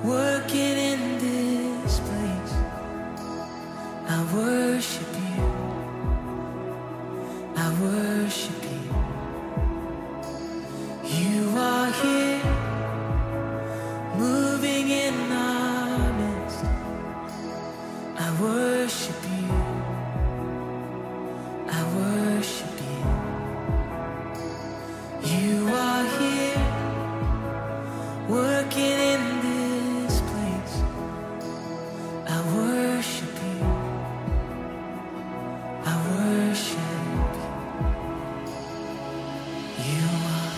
working in this place. I worship you, I worship you. You are here, moving in our midst. I worship you, I worship you. You are here, working in this place. I worship you, I worship you. You are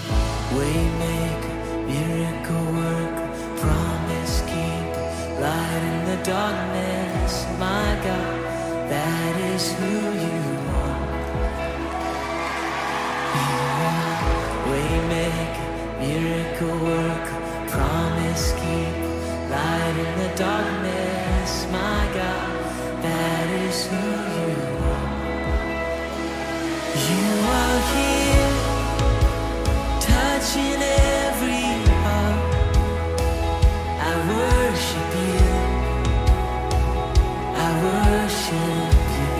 waymaker, miracle worker, promise keeper, light in the darkness. My God, that is who you are. You are waymaker, miracle worker, promise keeper, light in the darkness. My God, that is who you are. You are here, touching every heart. I worship you, I worship you.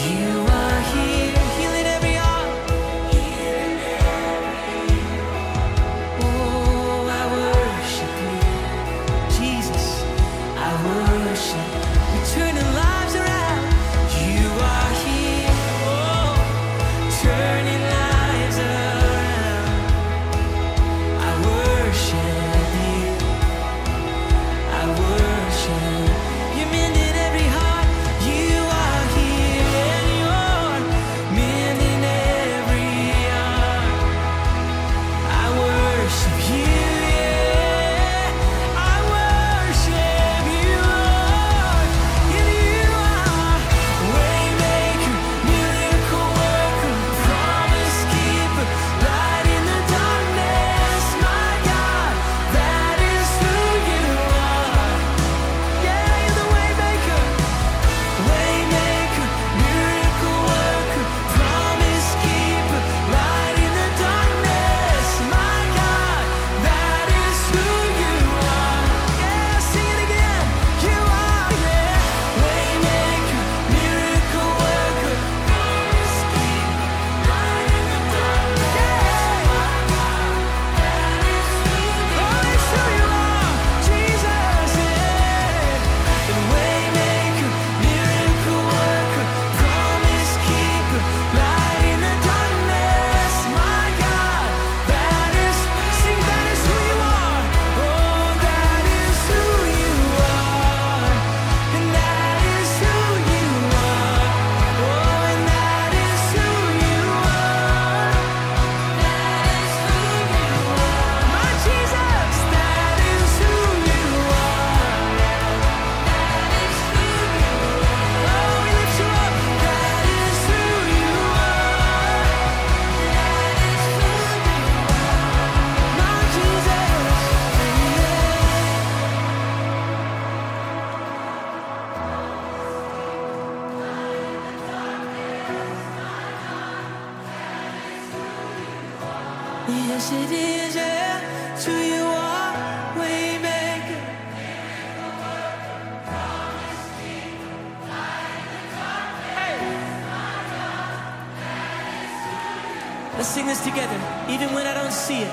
You are here, healing every heart. Oh, I worship you, Jesus, I worship. You're turning lives around. You are here, oh, turning lives around. I worship you, I worship. You're mending every heart. You are here, and you're mending every heart. I worship you, yeah. I worship you, Lord. And you are waymaker, miracle worker, promise keeper, light in the darkness. My God, that is who you are. Yeah, you're the waymaker, waymaker, miracle worker, promise keeper, light in the darkness. My God, that is who you are. Yeah, sing it again. You are, yeah, waymaker, miracle worker, promise keeper, light in the darkness. My God, that is who you are. Oh, it's who you are, Jesus, yeah. And waymaker, miracle worker, promise keeper, light in the darkness. My God, that is, sing, that is who you are. Oh, that is who you are. And that is who you are. Oh, and that is who you are. That is who you are. My Jesus, that is who you are. That is who you are. Oh, we lift you up. That is who you are. That is who you are. My Jesus, yes it is, yeah. It's who you are, waymaker. Let's sing this together, even when I don't see it.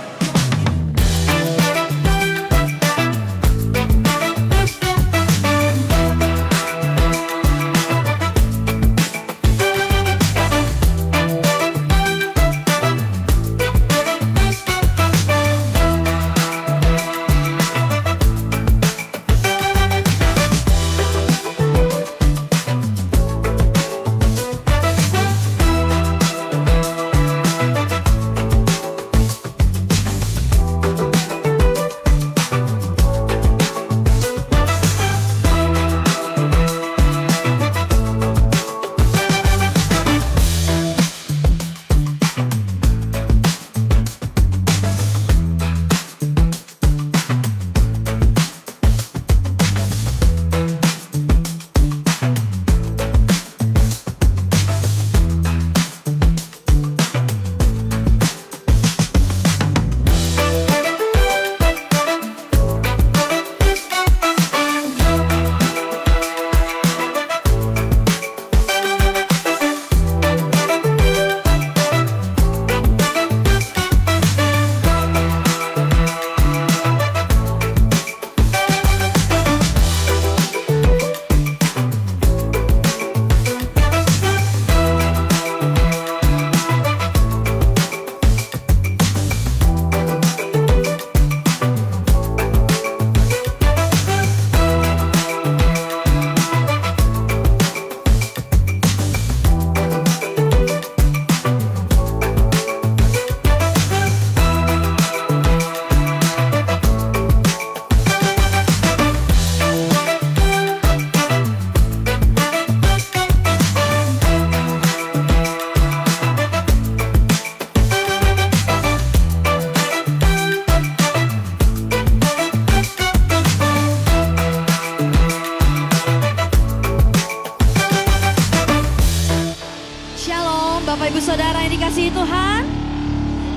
mengasihi Tuhan?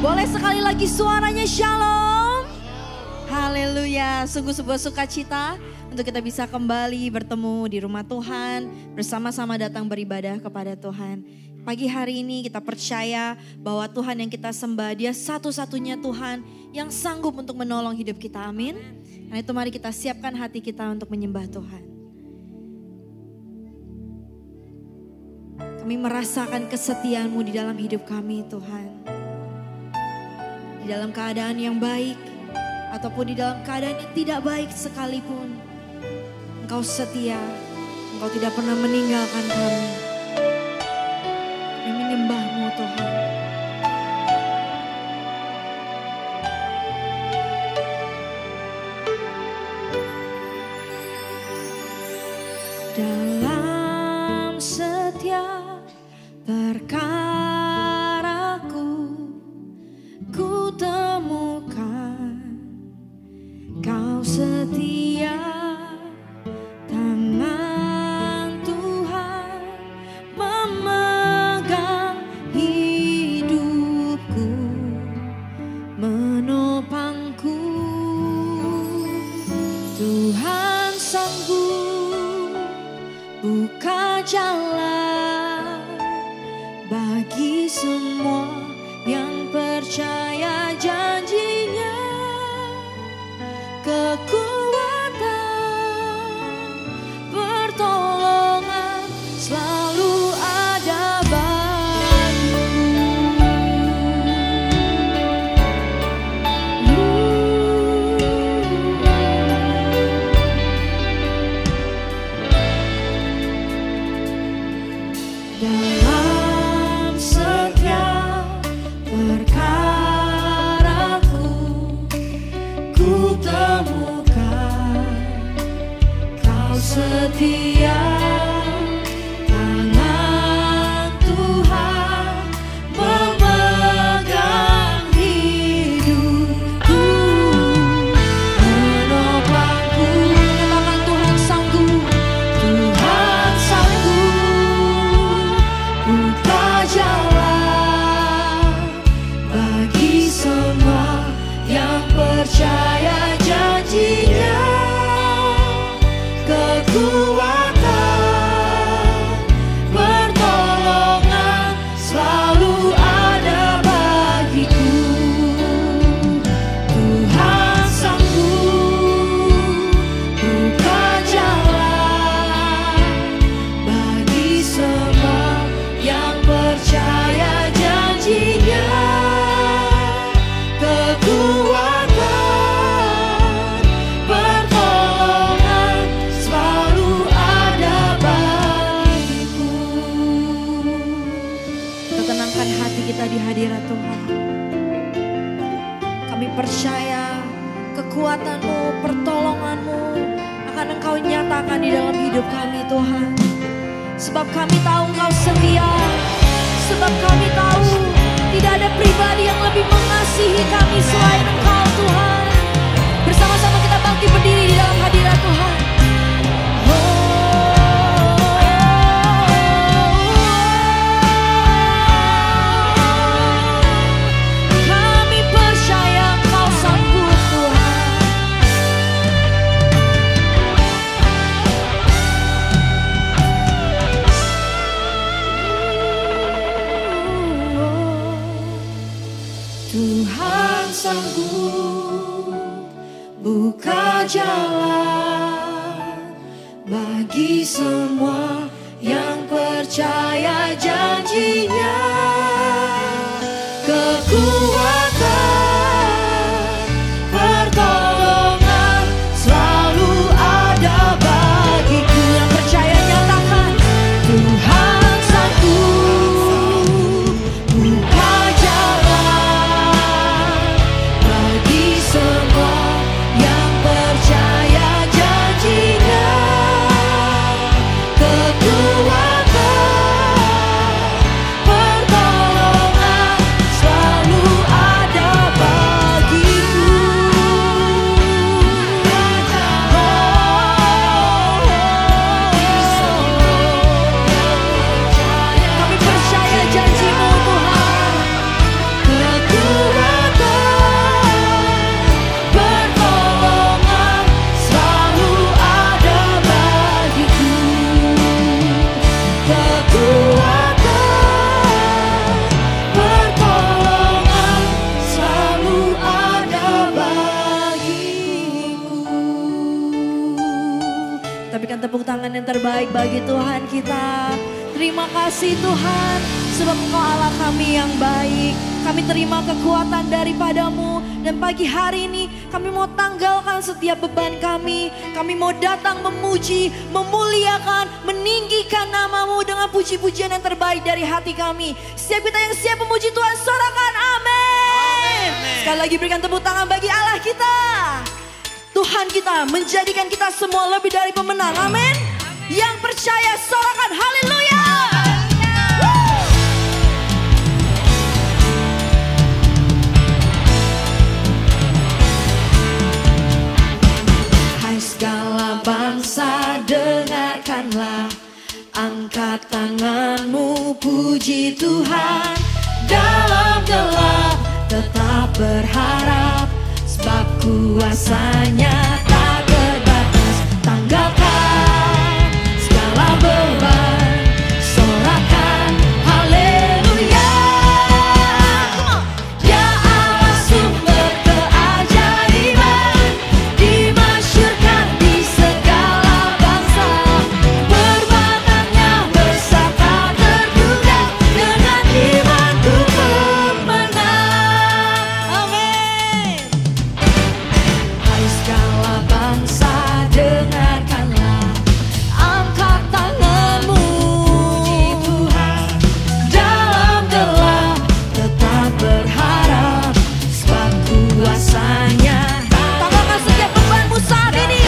Boleh sekali lagi suaranya shalom. Haleluya, sungguh sebuah sukacita untuk kita bisa kembali bertemu di rumah Tuhan, bersama-sama datang beribadah kepada Tuhan. Pagi hari ini kita percaya bahwa Tuhan yang kita sembah, Dia satu-satunya Tuhan yang sanggup untuk menolong hidup kita, amin. Karena itu mari kita siapkan hati kita untuk menyembah Tuhan. Kami merasakan kesetiaan-Mu di dalam hidup kami, Tuhan. Di dalam keadaan yang baik, ataupun di dalam keadaan yang tidak baik sekalipun, Engkau setia, Engkau tidak pernah meninggalkan kami. Kami menyembah-Mu, Tuhan. Dalam setiap perkaraku, ku temukan Kau setia, tangan Tuhan memegang hidupku, menopangku. Tuhan sanggup buka jalan bagi semua yang percaya janji-Nya. Kekuatan, pertolongan selalu ada dalam setiap perkaraku, ku temukan Kau setia, tangan Tuhan memegang hidupku, menopangku. Katakan Tuhan sanggup, Tuhan sanggup buka jalan bagi semua yang percaya janji-Nya. Kekuatan, pertolongan selalu ada bagiku. Tuhan sanggup buka jalan bagi semua yang percaya janji-Nya. Kekuatan, pertolongan selalu ada bagiku. Kita tenangkan hati kita di hadirat Tuhan. Kami percaya kekuatan-Mu, pertolongan-Mu akan Engkau nyatakan di dalam hidup kami, Tuhan. Sebab kami tahu Engkau setia. Sebab kami tahu tidak ada pribadi yang lebih mengasihi kami selain Engkau, Tuhan. Bersama-sama kita bangkit berdiri di dalam hadirat Tuhan. Kami percaya Engkau sanggup, Tuhan. Tuhan sanggup buka jalan bagi semua yang percaya janji-Nya. Kekuatan, pertolongan selalu ada bagiku. Yang percaya nyatakan, Tuhan sanggup buka jalan bagi semua yang percaya janji-Nya. Kekuatan, Kita berikan tepuk tangan yang terbaik bagi Tuhan kita. Terima kasih Tuhan, sebab Engkau Allah kami yang baik. Kami terima kekuatan daripadamu. Dan pagi hari ini kami mau tanggalkan setiap beban kami. Kami mau datang memuji, memuliakan, meninggikan namamu dengan puji-pujian yang terbaik dari hati kami. Setiap kita yang siap memuji Tuhan, sorakan amin. Sekali lagi berikan tepuk tangan bagi Allah kita. Tuhan kita menjadikan kita semua lebih dari pemenang, amin. Yang percaya sorakan haleluya. Segala bangsa dengarkanlah, angkat tanganmu puji Tuhan. Dalam gelap tetap berharap, sebab kuasanya tak terbatas. Tanggalkan segala beban, sorakan haleluya. Ya Allah sumber keajaiban, dimasyurkan di segala bangsa. Perbuatannya besar tak terduga, dengan imanku pemenang. Amin. Hai segala bangsa dengarkanlah, angkat tanganmu puji Tuhan. Dalam gelap tetap berharap, sebab kuasanya. Tanggalkan setiap bebanmu saat ini.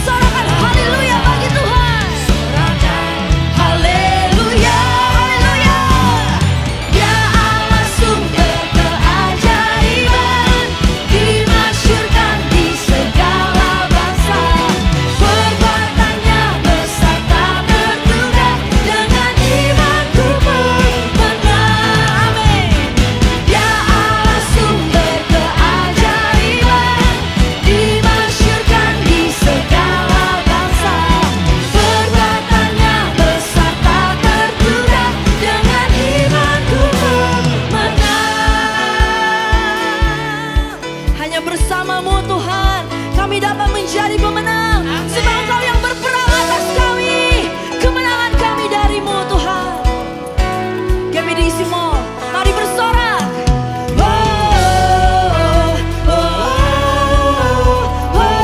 Sorakan haleluya bagi Tuhan. Sorakan haleluya, haleluya. Ya Allah sumber keajaiban, dimasyurkan di segala bangsa. Perbuatannya besar tak terduga, dengan imanku pemenang. Amin. Ya Allah sumber keajaiban, dimasyurkan di segala bangsa. Perbuatannya besar tak terduga, dengan imanku pemenang. Hanya bersamamu Tuhan kami dapat menjadi pemenang. Sebab Engkau yang berperang atas kami. Kemenangan kami darimu Tuhan. Kami diisi mau, mari bersorak. Oh, oh, oh, oh,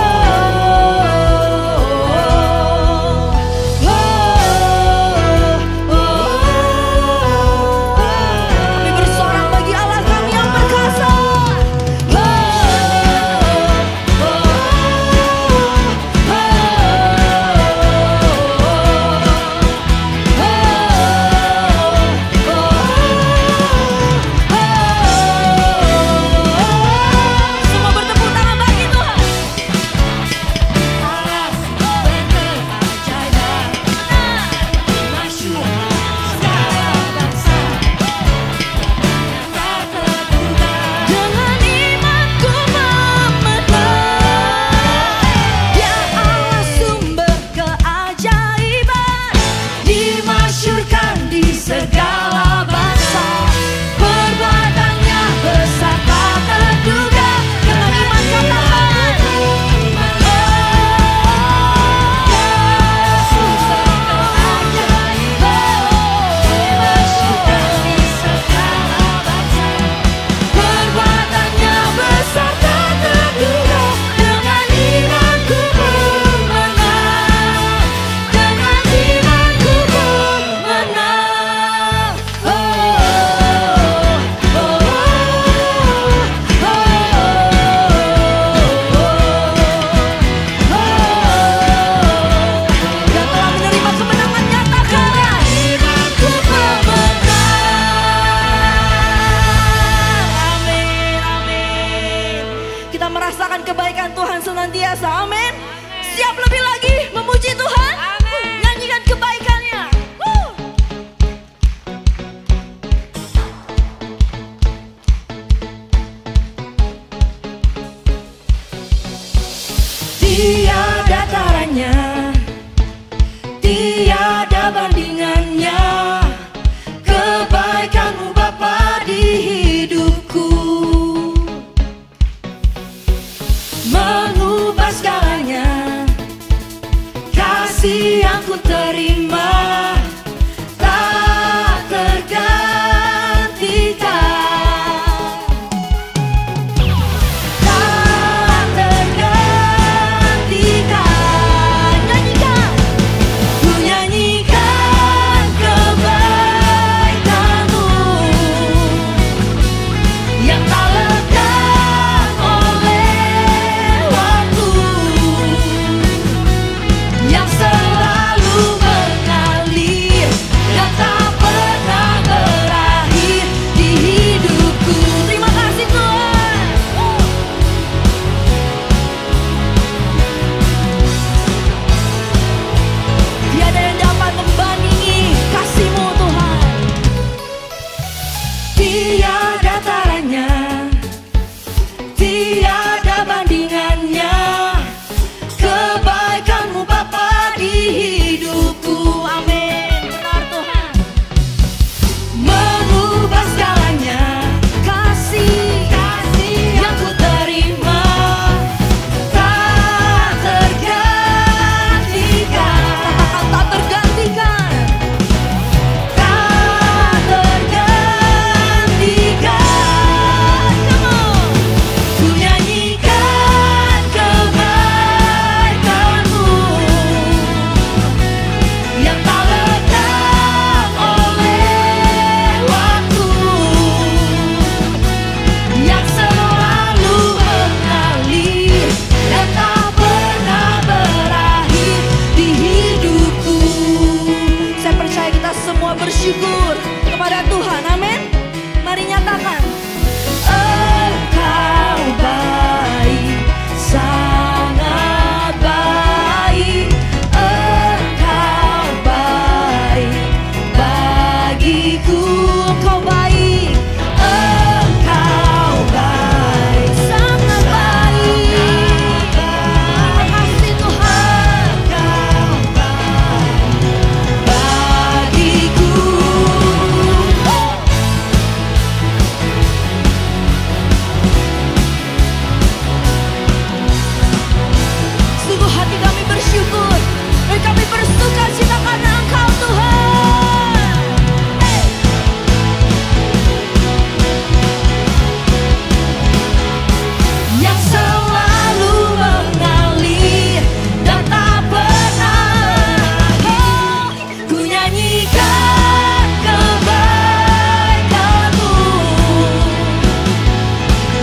oh, oh. Kami bersorak bagi Allah kami yang perkasa. Oh, oh, semua bertepuk tangan bagi Tuhan. Dengan imanku pemenang. Ya Allah sumber keajaiban, dimasyurkan di segala bangsa. Perbuatannya besar tak terduga, dengan iman katakan. Sumber keajaiban, dimasyurkan di segala bangsa. Perbuatannya besar tak terduga, dengan imanku pemenang. Dengan imanku pemenang. Oh, oh, oh, oh, yang telah menerima kemenangan nyatakan imanku pemenang. Amin, amin. Kita merasakan kebaikan Tuhan senantiasa. Amin. Siap lebih lagi memuji Tuhan. Nyanyikan kebaikannya. Tiada taranya, tiada bandingannya, kebaikan-Mu Bapa di hidupku. Mengubah segalanya, kasih yang ku terima tak tergantikan, tak tergantikan. Nyanyikan, ku nyanyikan kebaikan-Mu yang tak lekang oleh waktu, yang selalu mengalir dan tak pernah berakhir di hidupku. Terima kasih Tuhan. Tiada yang dapat membandingi kasih-Mu Tuhan. Tiada taranya, tiada bandingannya, kebaikan-Mu Bapa di hidupku. Amin. Benar Tuhan, mengubah segalanya. Kasih yang ku terima tak tergantikan. Katakan tak tergantikan, tak tergantikan. Come on. Ku nyanyikan kebaikan-Mu yang tak lekang oleh waktu, yang selalu mengalir dan tak pernah berakhir di hidupku. Saya percaya kita semua bersyukur kepada Tuhan. Amin. Mari nyatakan, Engkau baik, sangat baik. Engkau baik bagiku. Engkau baik, Engkau baik, sangat baik. Terima kasih Tuhan. Engkau baik bagiku. Sungguh hati kami bersyukur dan kami bersuka cita karena Engkau Tuhan. Yang selalu mengalir dan tak pernah. Ku nyanyikan kebaikan-Mu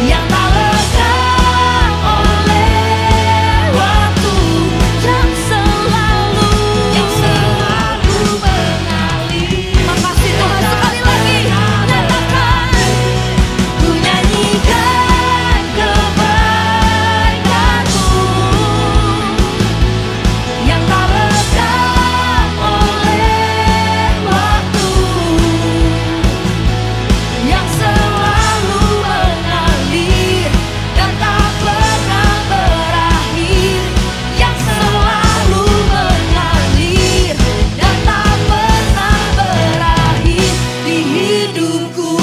yang tak lekang oleh waktu, yang selalu mengalir. Terima kasih Tuhan. Sekali lagi nyatakan, ku nyanyikan kebaikan-Mu yang tak lekang oleh waktu, yang selalu mengalir dan tak pernah berakhir, yang selalu mengalir dan tak pernah berakhir di hidupku.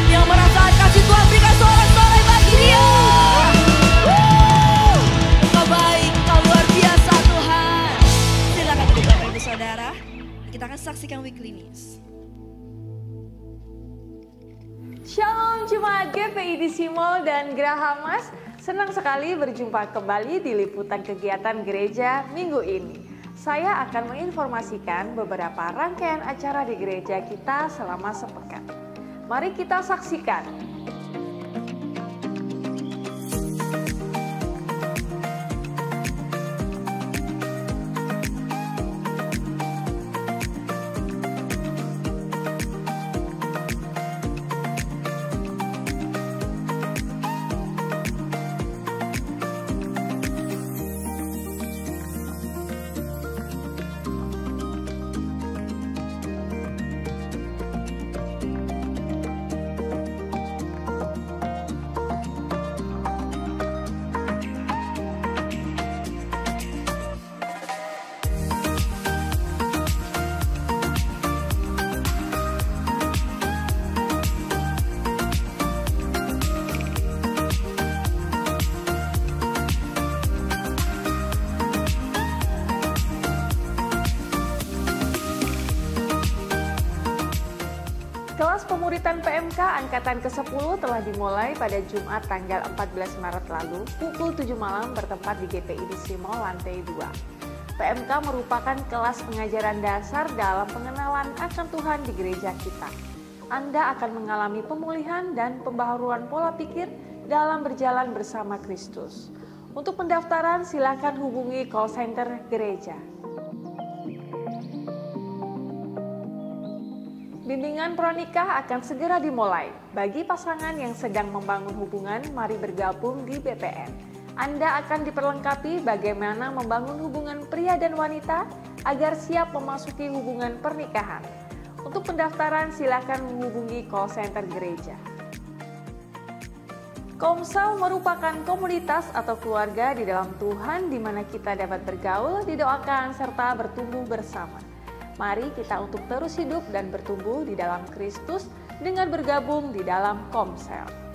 Yang merasakan kasih Tuhan berikan sorak-sorai bagi Dia. Engkau baik, Engkau luar biasa Tuhan. Silakan duduk Bapak Ibu Saudara. Kita akan saksikan Weekly News. Shalom Jemaat GPI di Simol dan Geraha Mas. Senang sekali berjumpa kembali di liputan kegiatan gereja minggu ini. Saya akan menginformasikan beberapa rangkaian acara di gereja kita selama sepekan. Mari kita saksikan. Pemberitaan PMK Angkatan ke-10 telah dimulai pada Jumat tanggal 14 Maret lalu pukul 7 malam bertempat di GPI di Simol lantai 2. PMK merupakan kelas pengajaran dasar dalam pengenalan akan Tuhan di gereja kita. Anda akan mengalami pemulihan dan pembaharuan pola pikir dalam berjalan bersama Kristus. Untuk pendaftaran silakan hubungi call center gereja. Bimbingan pranikah akan segera dimulai. Bagi pasangan yang sedang membangun hubungan, mari bergabung di BPN. Anda akan diperlengkapi bagaimana membangun hubungan pria dan wanita agar siap memasuki hubungan pernikahan. Untuk pendaftaran silakan menghubungi call center gereja. Komsel merupakan komunitas atau keluarga di dalam Tuhan di mana kita dapat bergaul, didoakan, serta bertumbuh bersama. Mari kita untuk terus hidup dan bertumbuh di dalam Kristus dengan bergabung di dalam Komsel.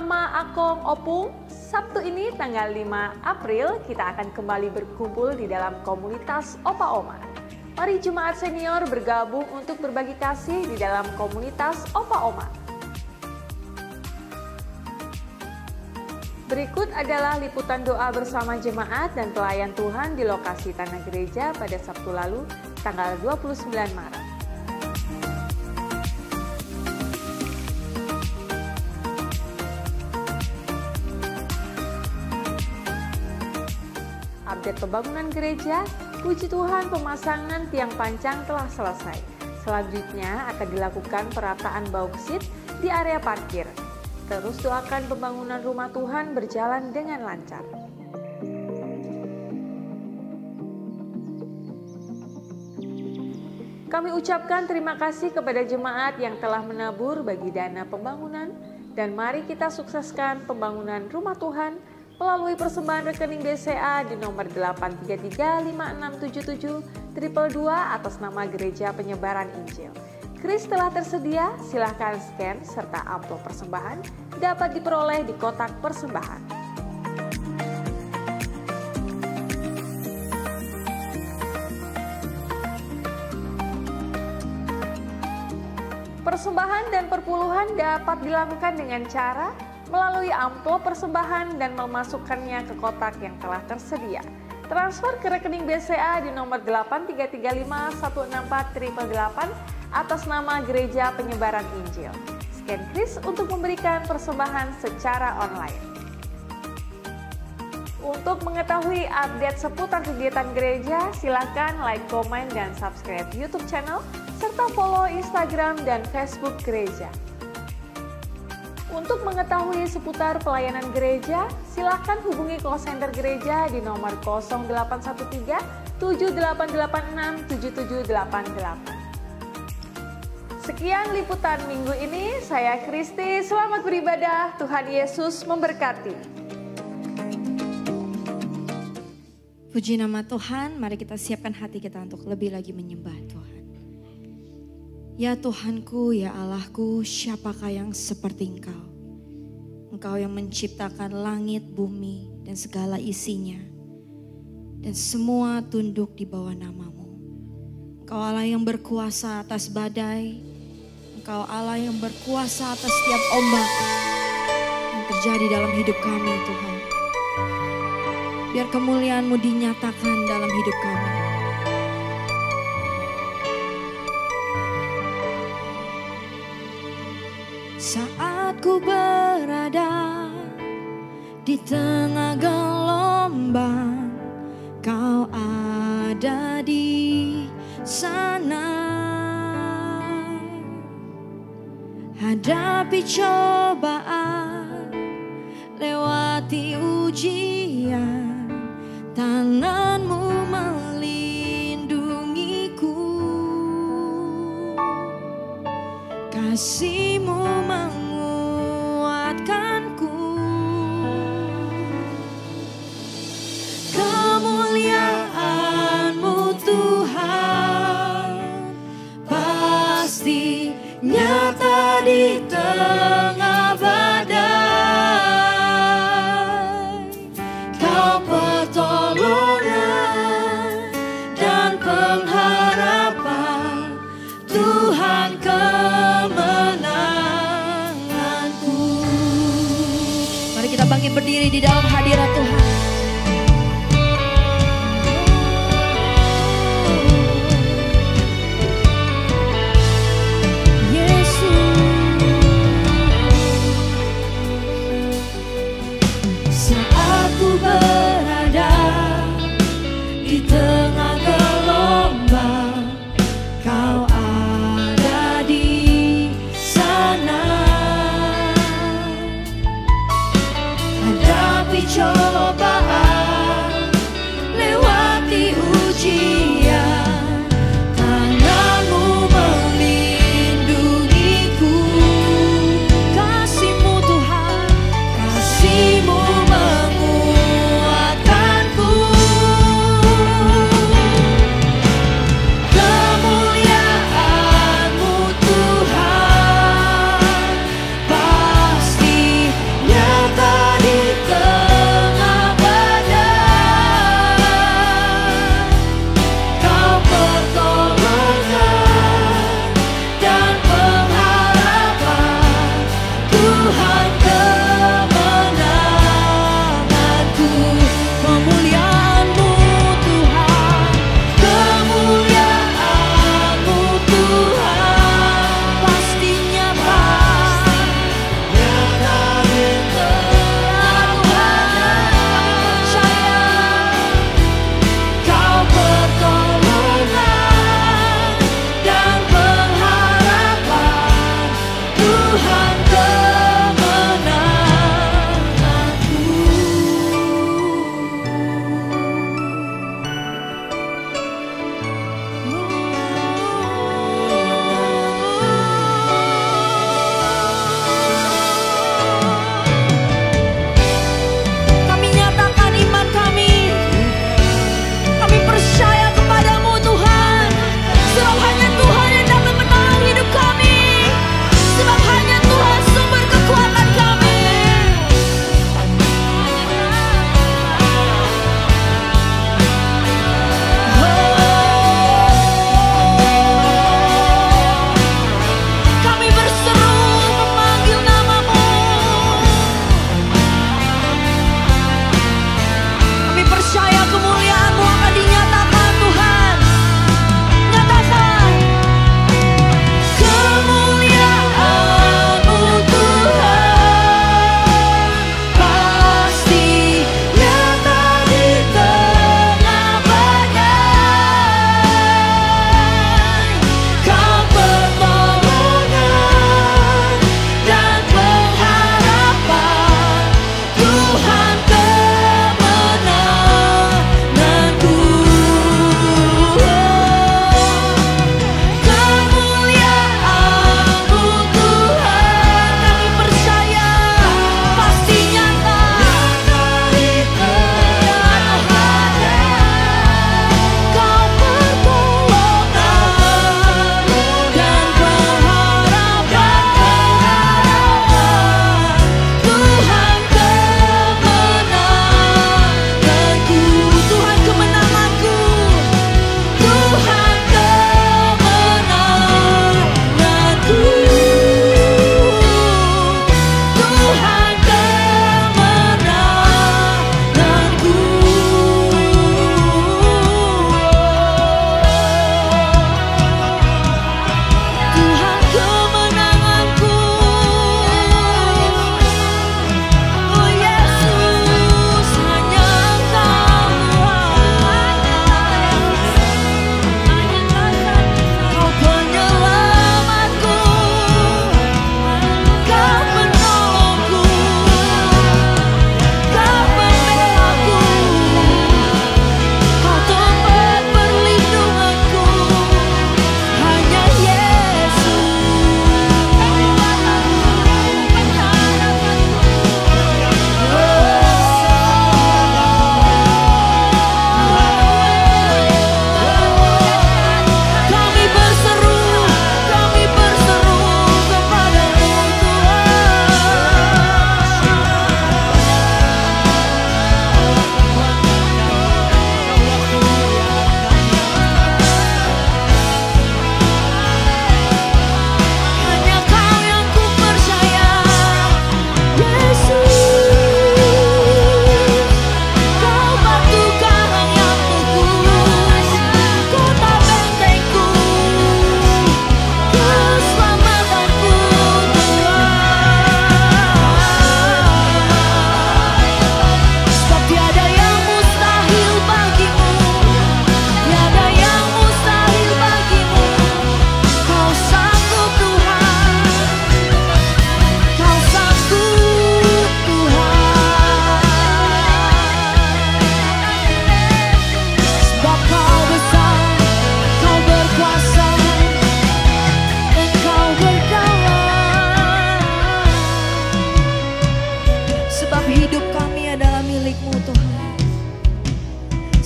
Ama, Akong, Opung, Sabtu ini tanggal 5 April kita akan kembali berkumpul di dalam komunitas Opa Oma. Mari Jemaat Senior bergabung untuk berbagi kasih di dalam komunitas Opa Oma. Berikut adalah liputan doa bersama jemaat dan pelayan Tuhan di lokasi Tanah Gereja pada Sabtu lalu tanggal 29 Maret. Update pembangunan gereja, puji Tuhan pemasangan tiang pancang telah selesai. Selanjutnya akan dilakukan perataan bauksit di area parkir. Terus doakan pembangunan rumah Tuhan berjalan dengan lancar. Kami ucapkan terima kasih kepada jemaat yang telah menabur bagi dana pembangunan dan mari kita sukseskan pembangunan rumah Tuhan melalui persembahan rekening BCA di nomor 833567722 atas nama Gereja Penyebaran Injil. Kris telah tersedia, silahkan scan serta amplop persembahan dapat diperoleh di kotak persembahan. Persembahan dan perpuluhan dapat dilakukan dengan cara melalui amplop persembahan dan memasukkannya ke kotak yang telah tersedia. Transfer ke rekening BCA di nomor 833516488 atas nama Gereja Penyebaran Injil. Scan kris untuk memberikan persembahan secara online. Untuk mengetahui update seputar kegiatan gereja, silakan like, komen, dan subscribe YouTube channel, serta follow Instagram dan Facebook gereja. Untuk mengetahui seputar pelayanan gereja, silakan hubungi call center gereja di nomor 0813 7886 7788. Sekian liputan minggu ini, saya Kristi, selamat beribadah, Tuhan Yesus memberkati. Puji nama Tuhan, mari kita siapkan hati kita untuk lebih lagi menyembah Tuhan. Ya Tuhanku, ya Allahku, siapakah yang seperti Engkau? Engkau yang menciptakan langit, bumi, dan segala isinya. Dan semua tunduk di bawah nama-Mu. Engkau Allah yang berkuasa atas badai. Engkau Allah yang berkuasa atas setiap ombak yang terjadi dalam hidup kami Tuhan. Biar kemuliaan-Mu dinyatakan dalam hidup kami. Saat ku berada di tengah gelombang, Kau ada di sana. Hadapi cobaan, lewati ujian, tangan-Mu melindungiku, kasih-Mu menguatkanku. Kemuliaan-Mu Tuhan pasti nyata di tengah badai. Kau pertolongan dan pengharapan, Tuhan kemenanganku. Mari kita bangkit berdiri di dalam hadirat Tuhan. Berada di tengah gelombang, Kau ada di sana. Hadapi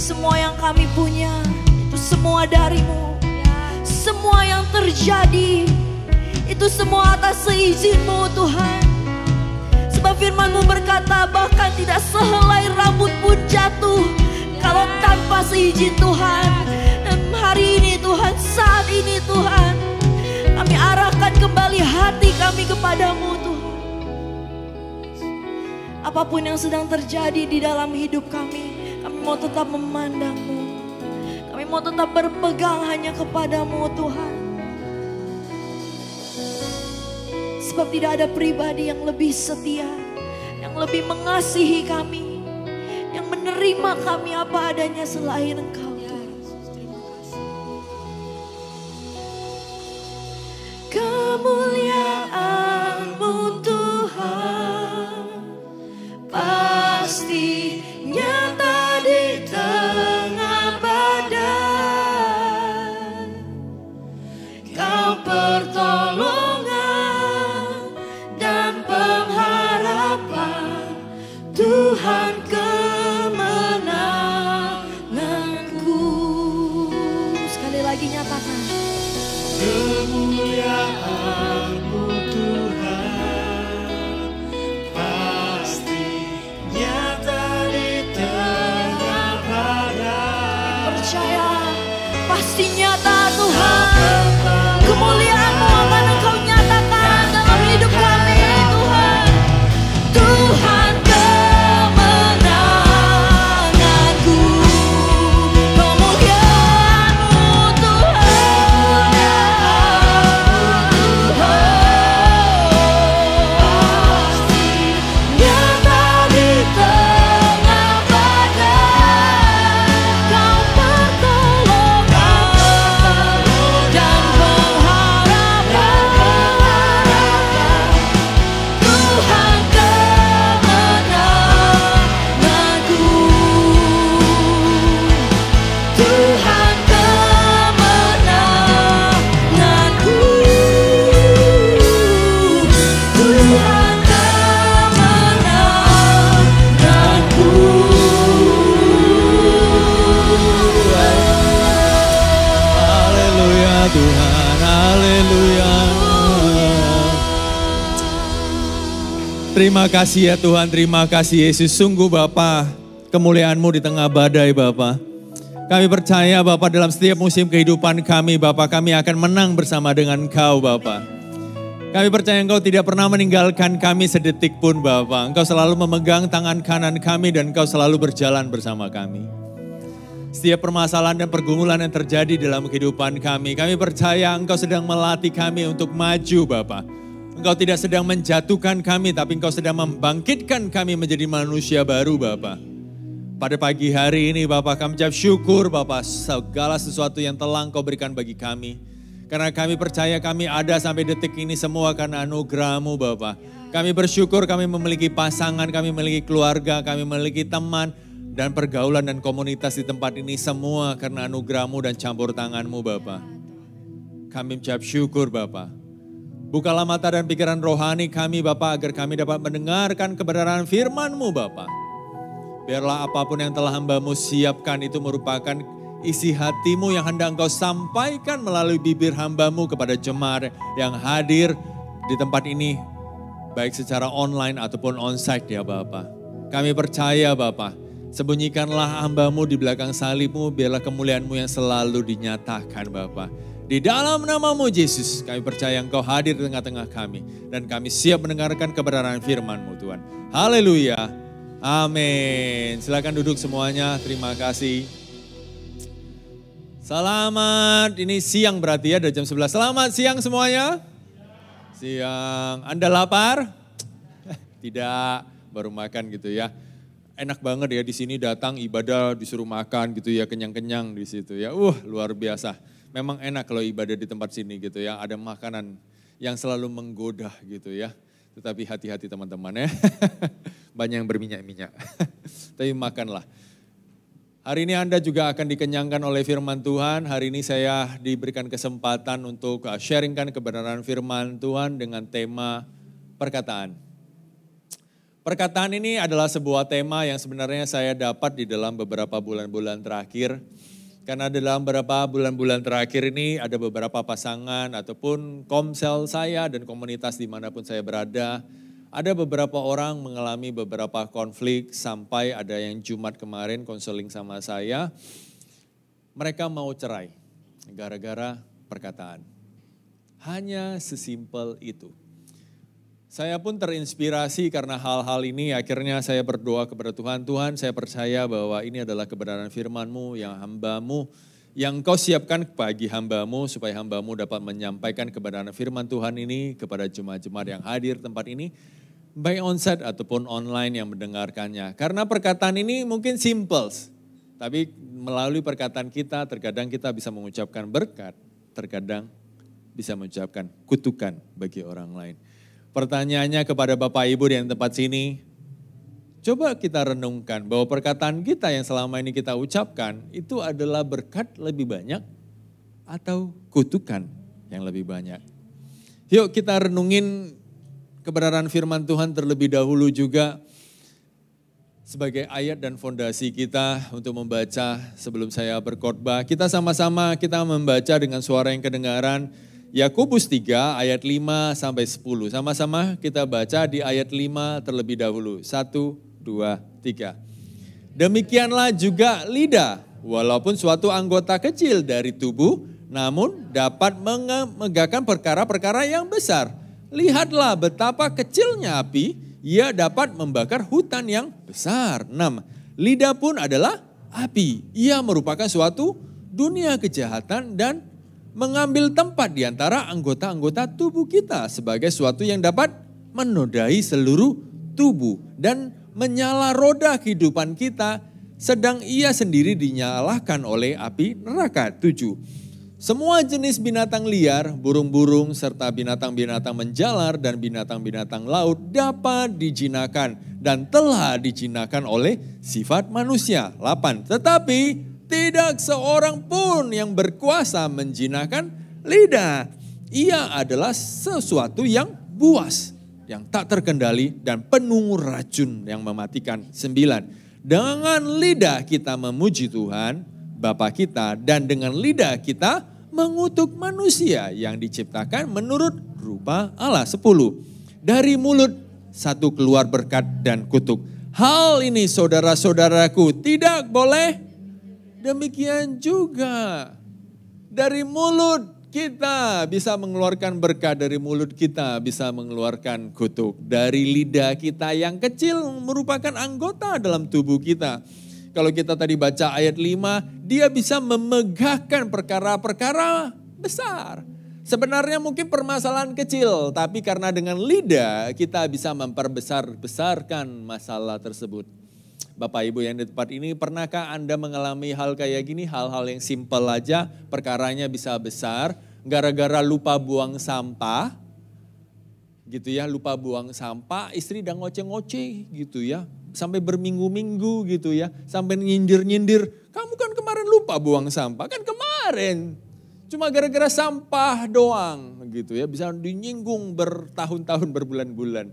Semua yang kami punya itu semua dari-Mu. Semua yang terjadi itu semua atas seizin-Mu Tuhan. Sebab firman-Mu berkata bahkan tidak sehelai rambut pun jatuh kalau tanpa seizin Tuhan. Dan hari ini Tuhan, saat ini Tuhan, kami arahkan kembali hati kami kepadamu Tuhan. Apapun yang sedang terjadi di dalam hidup kami mau tetap memandang-Mu. Kami mau tetap berpegang hanya kepadamu Tuhan. Sebab tidak ada pribadi yang lebih setia, yang lebih mengasihi kami, yang menerima kami apa adanya selain Engkau Tuhan. Kemuliaan-Mu Tuhan pasti nyata di tengah badai. Kau pertolongan dan pengharapan, Tuhan kemenanganku. Sekali lagi nyatakan. Kemuliaan-Mu Tuhan pasti nyata di tengah badai. Percaya pasti nyata Tuhan. Kemuliaan-Mu akan Engkau nyatakan dalam hidup kami Tuhan. Tuhan kemenanganku. Kemuliaan-Mu Tuhan. Pasti nyata di tengah badai. Kau pertolongan dan pengharapan, Tuhan kemenanganku. Tuhan kemenanganku. Tuhan kemenanganku. Haleluya Tuhan, haleluya. Terima kasih ya Tuhan, terima kasih Yesus. Sungguh Bapa, kemuliaan-Mu di tengah badai Bapa. Kami percaya Bapa dalam setiap musim kehidupan kami Bapa, kami akan menang bersama dengan Engkau Bapa. Kami percaya Engkau tidak pernah meninggalkan kami sedetik pun Bapa. Engkau selalu memegang tangan kanan kami dan Engkau selalu berjalan bersama kami. Setiap permasalahan dan pergumulan yang terjadi dalam kehidupan kami percaya Engkau sedang melatih kami untuk maju Bapa. Engkau tidak sedang menjatuhkan kami, tapi Engkau sedang membangkitkan kami menjadi manusia baru Bapa. Pada pagi hari ini Bapa, kami ucap syukur Bapa, segala sesuatu yang telah Engkau berikan bagi kami. Karena kami percaya kami ada sampai detik ini semua karena anugerah-Mu Bapa. Kami bersyukur kami memiliki pasangan, kami memiliki keluarga, kami memiliki teman, dan pergaulan dan komunitas di tempat ini semua karena anugerah-Mu dan campur tangan-Mu Bapa. Kami ucap syukur Bapa. Bukalah mata dan pikiran rohani kami Bapa agar kami dapat mendengarkan kebenaran firman-Mu Bapa. Biarlah apapun yang telah hamba-Mu siapkan itu merupakan isi hati-Mu yang hendak Engkau sampaikan melalui bibir hamba-Mu kepada jemaat yang hadir di tempat ini. Baik secara online ataupun onsite ya Bapa. Kami percaya Bapa, sembunyikanlah hamba-Mu di belakang salib-Mu, biarlah kemuliaan-Mu yang selalu dinyatakan Bapa. Di dalam nama-Mu Yesus, kami percaya Engkau hadir di tengah-tengah kami. Dan kami siap mendengarkan kebenaran firman-Mu Tuhan. Haleluya. Amin. Silakan duduk semuanya, terima kasih. Selamat, ini siang berarti ya, dari jam 11. Selamat siang semuanya. Siang, Anda lapar? Tidak, baru makan gitu ya. Enak banget ya di sini datang ibadah disuruh makan gitu ya, kenyang-kenyang di situ ya. Luar biasa. Memang enak kalau ibadah di tempat sini gitu ya, ada makanan yang selalu menggoda gitu ya. Tetapi hati-hati teman-teman ya, banyak yang berminyak-minyak. Tapi makanlah. Hari ini Anda juga akan dikenyangkan oleh firman Tuhan. Hari ini saya diberikan kesempatan untuk sharingkan kebenaran firman Tuhan dengan tema perkataan. Perkataan ini adalah sebuah tema yang sebenarnya saya dapat di dalam beberapa bulan-bulan terakhir. Karena dalam beberapa bulan-bulan terakhir ini ada beberapa pasangan ataupun komsel saya dan komunitas dimanapun saya berada. Ada beberapa orang mengalami beberapa konflik sampai ada yang Jumat kemarin konseling sama saya. Mereka mau cerai gara-gara perkataan. Hanya sesimpel itu. Saya pun terinspirasi karena hal-hal ini, akhirnya saya berdoa kepada Tuhan. Tuhan, saya percaya bahwa ini adalah kebenaran firman-Mu yang hamba-Mu, yang Kau siapkan bagi hamba-Mu, supaya hamba-Mu dapat menyampaikan kebenaran firman Tuhan ini kepada jemaat-jemaat yang hadir tempat ini, baik onsite ataupun online yang mendengarkannya. Karena perkataan ini mungkin simple, tapi melalui perkataan kita, terkadang kita bisa mengucapkan berkat, terkadang bisa mengucapkan kutukan bagi orang lain. Pertanyaannya kepada Bapak Ibu di tempat sini, coba kita renungkan bahwa perkataan kita yang selama ini kita ucapkan itu adalah berkat lebih banyak atau kutukan yang lebih banyak. Yuk kita renungin kebenaran firman Tuhan terlebih dahulu juga sebagai ayat dan fondasi kita untuk membaca sebelum saya berkhotbah. Kita sama-sama kita membaca dengan suara yang kedengaran. Yakobus 3 ayat 5 sampai 10. Sama-sama kita baca di ayat 5 terlebih dahulu. 1, 2, 3. Demikianlah juga lidah, walaupun suatu anggota kecil dari tubuh, namun dapat menegakkan perkara-perkara yang besar. Lihatlah betapa kecilnya api, ia dapat membakar hutan yang besar. 6. Lidah pun adalah api, ia merupakan suatu dunia kejahatan dan mengambil tempat di antara anggota-anggota tubuh kita sebagai suatu yang dapat menodai seluruh tubuh dan menyala roda kehidupan kita, sedang ia sendiri dinyalakan oleh api neraka. 7. Semua jenis binatang liar, burung-burung serta binatang-binatang menjalar dan binatang-binatang laut dapat dijinakan dan telah dijinakan oleh sifat manusia. 8. Tetapi tidak seorang pun yang berkuasa menjinakkan lidah. Ia adalah sesuatu yang buas, yang tak terkendali dan penuh racun yang mematikan. 9. Dengan lidah kita memuji Tuhan, Bapa kita, dan dengan lidah kita mengutuk manusia yang diciptakan menurut rupa Allah. 10. Dari mulut satu keluar berkat dan kutuk. Hal ini saudara-saudaraku tidak boleh. Demikian juga dari mulut kita bisa mengeluarkan berkat, dari mulut kita bisa mengeluarkan kutuk. Dari lidah kita yang kecil merupakan anggota dalam tubuh kita. Kalau kita tadi baca ayat 5, dia bisa memegahkan perkara-perkara besar. Sebenarnya mungkin permasalahan kecil, tapi karena dengan lidah kita bisa memperbesar-besarkan masalah tersebut. Bapak Ibu yang di tempat ini, pernahkah Anda mengalami hal kayak gini? Hal-hal yang simpel aja, perkaranya bisa besar. Gara-gara lupa buang sampah, gitu ya, lupa buang sampah, istri udah ngoceh-ngoceh gitu ya. Sampai berminggu-minggu gitu ya, sampai nyindir-nyindir. Kamu kan kemarin lupa buang sampah, kan kemarin. Cuma gara-gara sampah doang gitu ya, bisa dinyinggung bertahun-tahun, berbulan-bulan.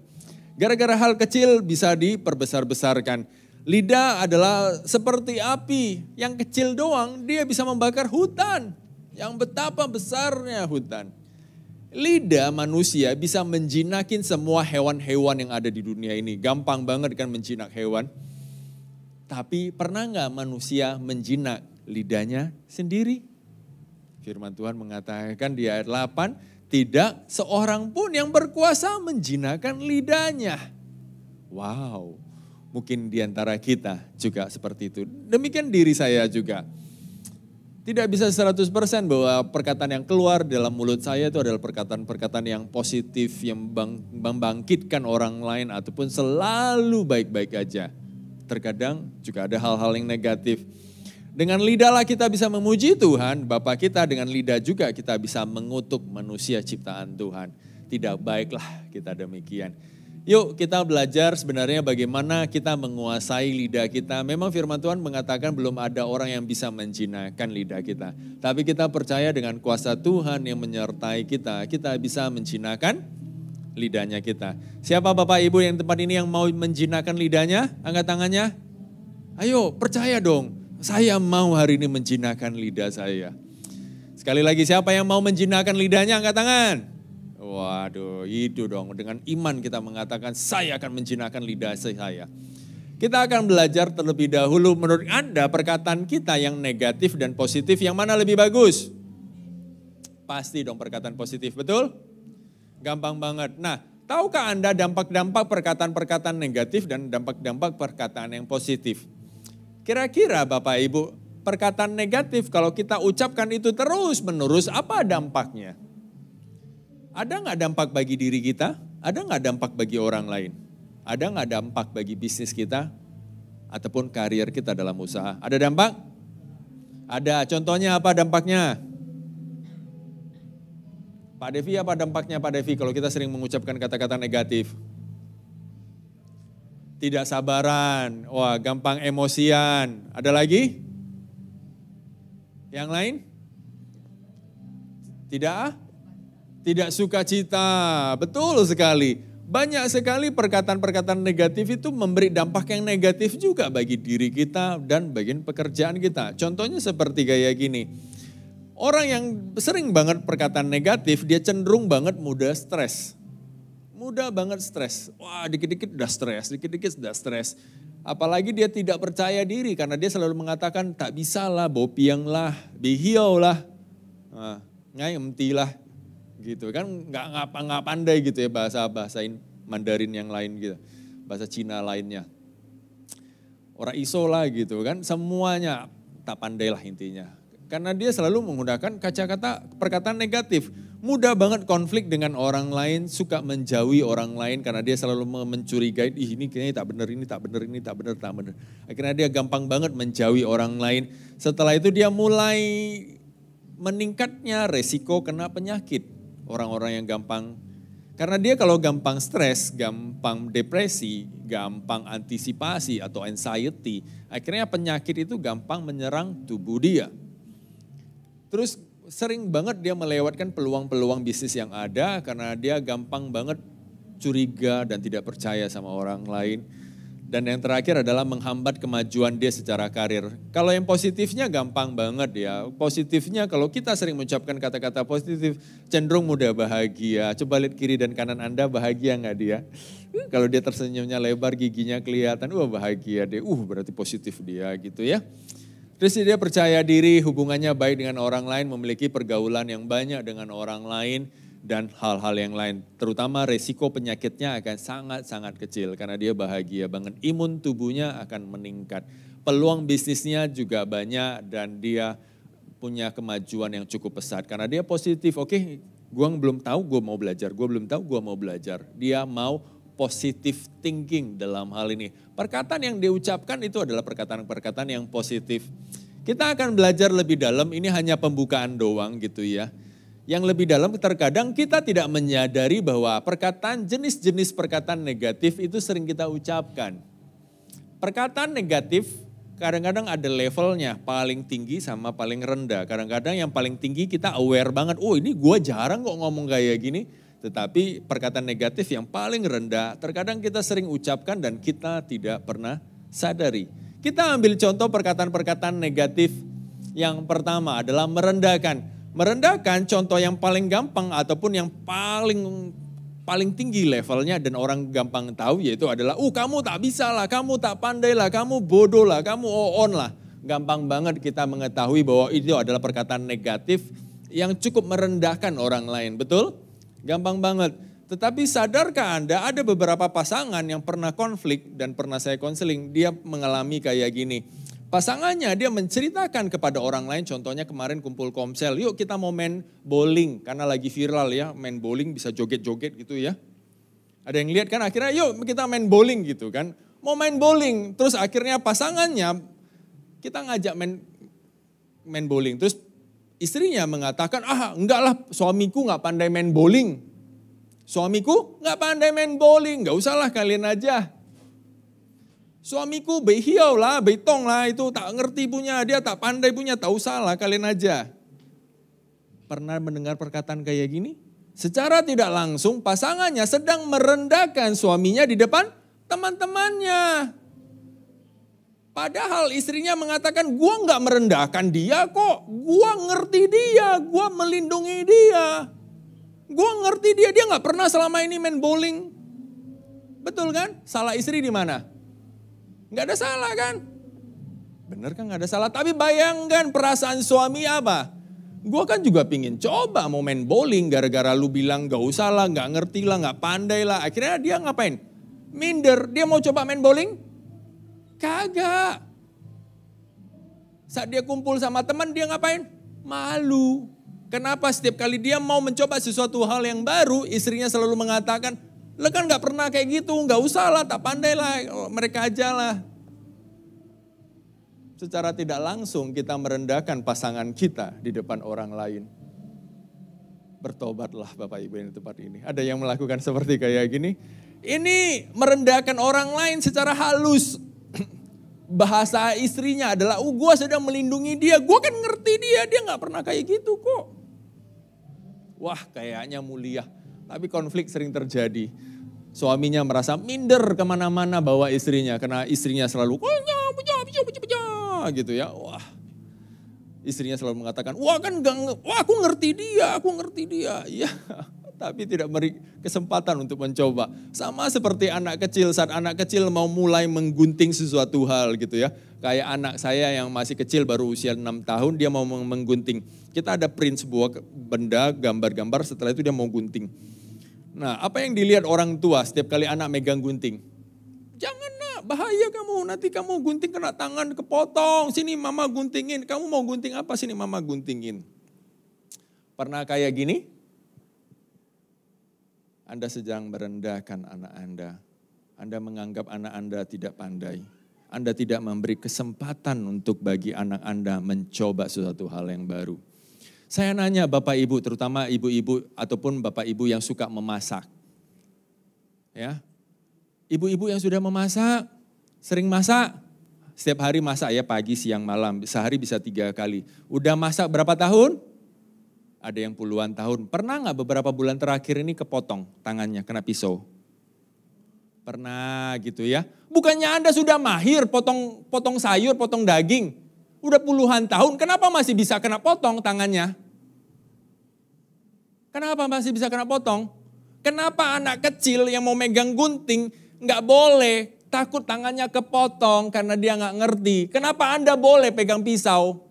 Gara-gara hal kecil bisa diperbesar-besarkan. Lidah adalah seperti api, yang kecil doang dia bisa membakar hutan. Yang betapa besarnya hutan. Lidah manusia bisa menjinakin semua hewan-hewan yang ada di dunia ini. Gampang banget kan menjinak hewan. Tapi pernah gak manusia menjinak lidahnya sendiri? Firman Tuhan mengatakan di ayat 8, tidak seorang pun yang berkuasa menjinakkan lidahnya. Wow. Mungkin di antara kita juga seperti itu. Demikian diri saya juga. Tidak bisa 100% bahwa perkataan yang keluar dalam mulut saya itu adalah perkataan-perkataan yang positif, yang membangkitkan orang lain ataupun selalu baik-baik aja. Terkadang juga ada hal-hal yang negatif. Dengan lidahlah kita bisa memuji Tuhan, Bapa kita, dengan lidah juga kita bisa mengutuk manusia ciptaan Tuhan. Tidak baiklah kita demikian. Yuk kita belajar sebenarnya bagaimana kita menguasai lidah kita. Memang firman Tuhan mengatakan belum ada orang yang bisa menjinakkan lidah kita. Tapi kita percaya dengan kuasa Tuhan yang menyertai kita, kita bisa menjinakkan lidahnya kita. Siapa Bapak Ibu yang tempat ini yang mau menjinakkan lidahnya? Angkat tangannya. Ayo percaya dong, saya mau hari ini menjinakkan lidah saya. Sekali lagi, siapa yang mau menjinakkan lidahnya? Angkat tangan. Waduh, itu dong. Dengan iman kita mengatakan, saya akan menjinakkan lidah saya. Kita akan belajar terlebih dahulu, menurut Anda perkataan kita yang negatif dan positif, yang mana lebih bagus? Pasti dong perkataan positif, betul? Gampang banget. Nah, tahukah Anda dampak-dampak perkataan-perkataan negatif dan dampak-dampak perkataan yang positif? Kira-kira Bapak Ibu, perkataan negatif kalau kita ucapkan itu terus-menerus, apa dampaknya? Ada nggak dampak bagi diri kita? Ada nggak dampak bagi orang lain? Ada nggak dampak bagi bisnis kita? Ataupun karier kita dalam usaha? Ada dampak? Ada. Contohnya apa dampaknya? Pak Devi, apa dampaknya Pak Devi kalau kita sering mengucapkan kata-kata negatif? Tidak sabaran, wah gampang emosian. Ada lagi? Yang lain? Tidak sukacita, betul sekali. Banyak sekali perkataan-perkataan negatif itu memberi dampak yang negatif juga bagi diri kita dan bagian pekerjaan kita. Contohnya seperti kayak gini. Orang yang sering banget perkataan negatif, dia cenderung banget mudah stres. Mudah banget stres. Wah, dikit-dikit udah stres, dikit-dikit udah stres. Apalagi dia tidak percaya diri karena dia selalu mengatakan tak bisa lah, bopiang lah, bihiau lah, ngai emti lah. Gitu kan, nggak pandai gitu ya bahasa-bahasain Mandarin yang lain gitu. Bahasa Cina lainnya. Orang iso lah gitu kan, semuanya tak pandai lah intinya. Karena dia selalu menggunakan kata-kata perkataan negatif. Mudah banget konflik dengan orang lain, suka menjauhi orang lain karena dia selalu mencurigai, ini kayaknya tak benar, ini tak benar, ini tak benar, tak benar. Akhirnya dia gampang banget menjauhi orang lain. Setelah itu dia mulai meningkatnya resiko kena penyakit. Orang-orang yang gampang, karena dia kalau gampang stres, gampang depresi, gampang antisipasi atau anxiety, akhirnya penyakit itu gampang menyerang tubuh dia. Terus sering banget dia melewatkan peluang-peluang bisnis yang ada karena dia gampang banget curiga dan tidak percaya sama orang lain. Dan yang terakhir adalah menghambat kemajuan dia secara karir. Kalau yang positifnya gampang banget ya. Positifnya kalau kita sering mengucapkan kata-kata positif cenderung mudah bahagia. Coba lihat kiri dan kanan Anda, bahagia nggak dia? Kalau dia tersenyumnya lebar, giginya kelihatan, wah bahagia deh. Berarti positif dia gitu ya. Terus dia percaya diri, hubungannya baik dengan orang lain, memiliki pergaulan yang banyak dengan orang lain, dan hal-hal yang lain. Terutama resiko penyakitnya akan sangat-sangat kecil karena dia bahagia banget. Imun tubuhnya akan meningkat. Peluang bisnisnya juga banyak dan dia punya kemajuan yang cukup pesat. Karena dia positif, oke, gue belum tahu gue mau belajar, gue belum tahu gue mau belajar. Dia mau positive thinking dalam hal ini. Perkataan yang diucapkan itu adalah perkataan-perkataan yang positif. Kita akan belajar lebih dalam, ini hanya pembukaan doang gitu ya. Yang lebih dalam terkadang kita tidak menyadari bahwa perkataan jenis-jenis perkataan negatif itu sering kita ucapkan. Perkataan negatif kadang-kadang ada levelnya, paling tinggi sama paling rendah. Kadang-kadang yang paling tinggi kita aware banget, ini gue jarang kok ngomong kayak gini. Tetapi perkataan negatif yang paling rendah terkadang kita sering ucapkan dan kita tidak pernah sadari. Kita ambil contoh perkataan-perkataan negatif. Yang pertama adalah merendahkan. Merendahkan contoh yang paling gampang ataupun yang paling tinggi levelnya dan orang gampang tahu yaitu adalah kamu tak bisa lah, kamu tak pandai lah, kamu bodoh lah, kamu on lah. Gampang banget kita mengetahui bahwa itu adalah perkataan negatif yang cukup merendahkan orang lain, betul? Gampang banget. Tetapi sadarkah Anda ada beberapa pasangan yang pernah konflik dan pernah saya konseling, dia mengalami kayak gini. Pasangannya dia menceritakan kepada orang lain, contohnya kemarin kumpul komsel, yuk kita mau main bowling, karena lagi viral ya, main bowling bisa joget-joget gitu ya. Ada yang lihat kan akhirnya yuk kita main bowling gitu kan. Mau main bowling, terus akhirnya pasangannya kita ngajak main bowling. Terus istrinya mengatakan, enggak lah suamiku gak pandai main bowling. Suamiku gak pandai main bowling, gak usah lah kalian aja. Suamiku behiau lah, betong lah, itu tak ngerti punya, dia tak pandai punya, tak usah lah kalian aja. Pernah mendengar perkataan kayak gini? Secara tidak langsung pasangannya sedang merendahkan suaminya di depan teman-temannya. Padahal istrinya mengatakan, gua nggak merendahkan dia kok. Gua ngerti dia, gua melindungi dia. Gua ngerti dia nggak pernah selama ini main bowling. Betul kan? Salah istri di mana? Nggak ada salah kan? Bener kan nggak ada salah. Tapi bayangkan perasaan suami apa? Gua kan juga pingin coba mau main bowling. Gara-gara lu bilang gak usah lah, gak ngerti lah, gak pandai lah. Akhirnya dia ngapain? Minder, dia mau coba main bowling? Kagak. Saat dia kumpul sama teman dia ngapain? Malu. Kenapa setiap kali dia mau mencoba sesuatu hal yang baru, istrinya selalu mengatakan, "Lo kan gak pernah kayak gitu, gak usah lah, tak pandai lah, mereka aja lah." Secara tidak langsung kita merendahkan pasangan kita di depan orang lain. Bertobatlah Bapak Ibu yang di tempat ini. Ada yang melakukan seperti kayak gini. Ini merendahkan orang lain secara halus. Bahasa istrinya adalah, gue sedang melindungi dia, gue kan ngerti dia gak pernah kayak gitu kok. Wah kayaknya mulia, tapi konflik sering terjadi. Suaminya merasa minder kemana-mana bawa istrinya, karena istrinya selalu, gitu ya. Wah, istrinya selalu mengatakan, wah aku ngerti dia. Ya, tapi tidak beri kesempatan untuk mencoba. Sama seperti anak kecil, saat anak kecil mau mulai menggunting sesuatu hal gitu ya. Kayak anak saya yang masih kecil baru usia 6 tahun dia mau menggunting. Kita ada print sebuah benda, gambar-gambar, setelah itu dia mau gunting. Nah apa yang dilihat orang tua setiap kali anak megang gunting? Jangan nak, bahaya kamu, nanti kamu gunting kena tangan kepotong. Sini mama guntingin, kamu mau gunting apa? Sini mama guntingin. Pernah kayak gini? Anda sedang merendahkan anak Anda. Anda menganggap anak Anda tidak pandai. Anda tidak memberi kesempatan untuk bagi anak Anda mencoba sesuatu hal yang baru. Saya nanya Bapak Ibu, terutama ibu-ibu ataupun Bapak Ibu yang suka memasak. Ya, ibu-ibu yang sudah memasak, sering masak. Setiap hari masak ya, pagi, siang, malam. Sehari bisa 3 kali. Udah masak berapa tahun? Ada yang puluhan tahun. Pernah gak beberapa bulan terakhir ini kepotong tangannya, kena pisau? Pernah gitu ya. Bukannya Anda sudah mahir potong sayur, potong daging. Udah puluhan tahun, kenapa masih bisa kena potong tangannya? Kenapa masih bisa kena potong? Kenapa anak kecil yang mau megang gunting gak boleh, takut tangannya kepotong karena dia gak ngerti. Kenapa Anda boleh pegang pisau?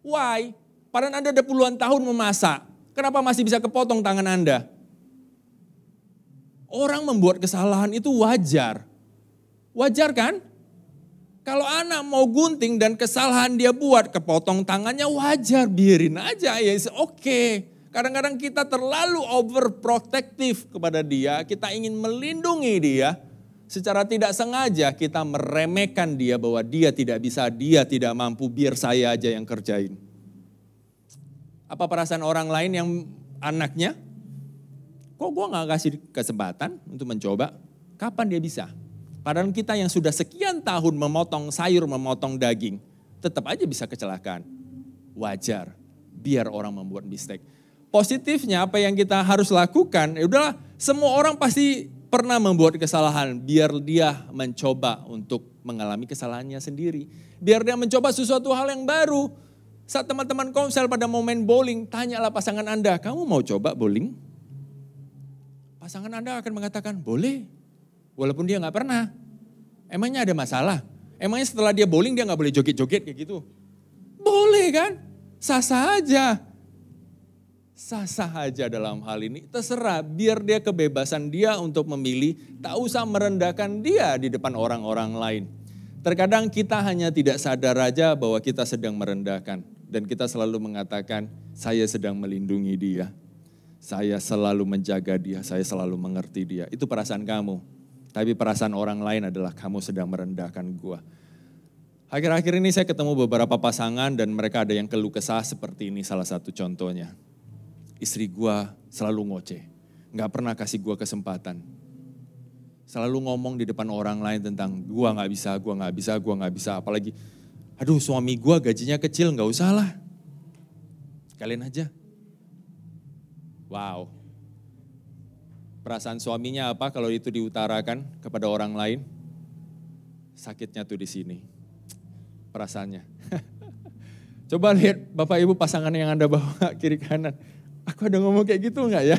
Why? Padahal Anda udah puluhan tahun memasak. Kenapa masih bisa kepotong tangan Anda? Orang membuat kesalahan itu wajar. Wajar kan? Kalau anak mau gunting dan kesalahan dia buat kepotong tangannya wajar. Biarin aja ya, oke. Kadang-kadang kita terlalu overprotective kepada dia. Kita ingin melindungi dia. Secara tidak sengaja kita meremehkan dia bahwa dia tidak bisa, dia tidak mampu, biar saya aja yang kerjain. Apa perasaan orang lain yang anaknya? Kok gue gak kasih kesempatan untuk mencoba? Kapan dia bisa? Padahal kita yang sudah sekian tahun memotong sayur, memotong daging, tetap aja bisa kecelakaan. Wajar, biar orang membuat mistake. Positifnya apa yang kita harus lakukan, ya udahlah semua orang pasti pernah membuat kesalahan. Biar dia mencoba untuk mengalami kesalahannya sendiri. Biar dia mencoba sesuatu hal yang baru. Saat teman-teman komsel pada mau main bowling, tanyalah pasangan Anda, kamu mau coba bowling? Pasangan Anda akan mengatakan, boleh. Walaupun dia gak pernah. Emangnya ada masalah? Emangnya setelah dia bowling dia gak boleh joget-joget kayak gitu? Boleh kan? Sah-sah aja. Sah-sah aja dalam hal ini. Terserah, biar dia kebebasan dia untuk memilih. Tak usah merendahkan dia di depan orang-orang lain. Terkadang kita hanya tidak sadar aja bahwa kita sedang merendahkan. Dan kita selalu mengatakan, saya sedang melindungi dia. Saya selalu menjaga dia, saya selalu mengerti dia. Itu perasaan kamu. Tapi perasaan orang lain adalah kamu sedang merendahkan gua. Akhir-akhir ini saya ketemu beberapa pasangan dan mereka ada yang keluh kesah seperti ini salah satu contohnya. Istri gua selalu ngoceh, gak pernah kasih gua kesempatan. Selalu ngomong di depan orang lain tentang gua gak bisa, gua gak bisa, gua gak bisa. Apalagi, aduh suami gua gajinya kecil, gak usah lah. Kalian aja. Wow. Perasaan suaminya apa kalau itu diutarakan kepada orang lain? Sakitnya tuh di sini. Perasaannya. Coba lihat Bapak Ibu pasangan yang Anda bawa kiri kanan. Aku ada ngomong kayak gitu enggak ya?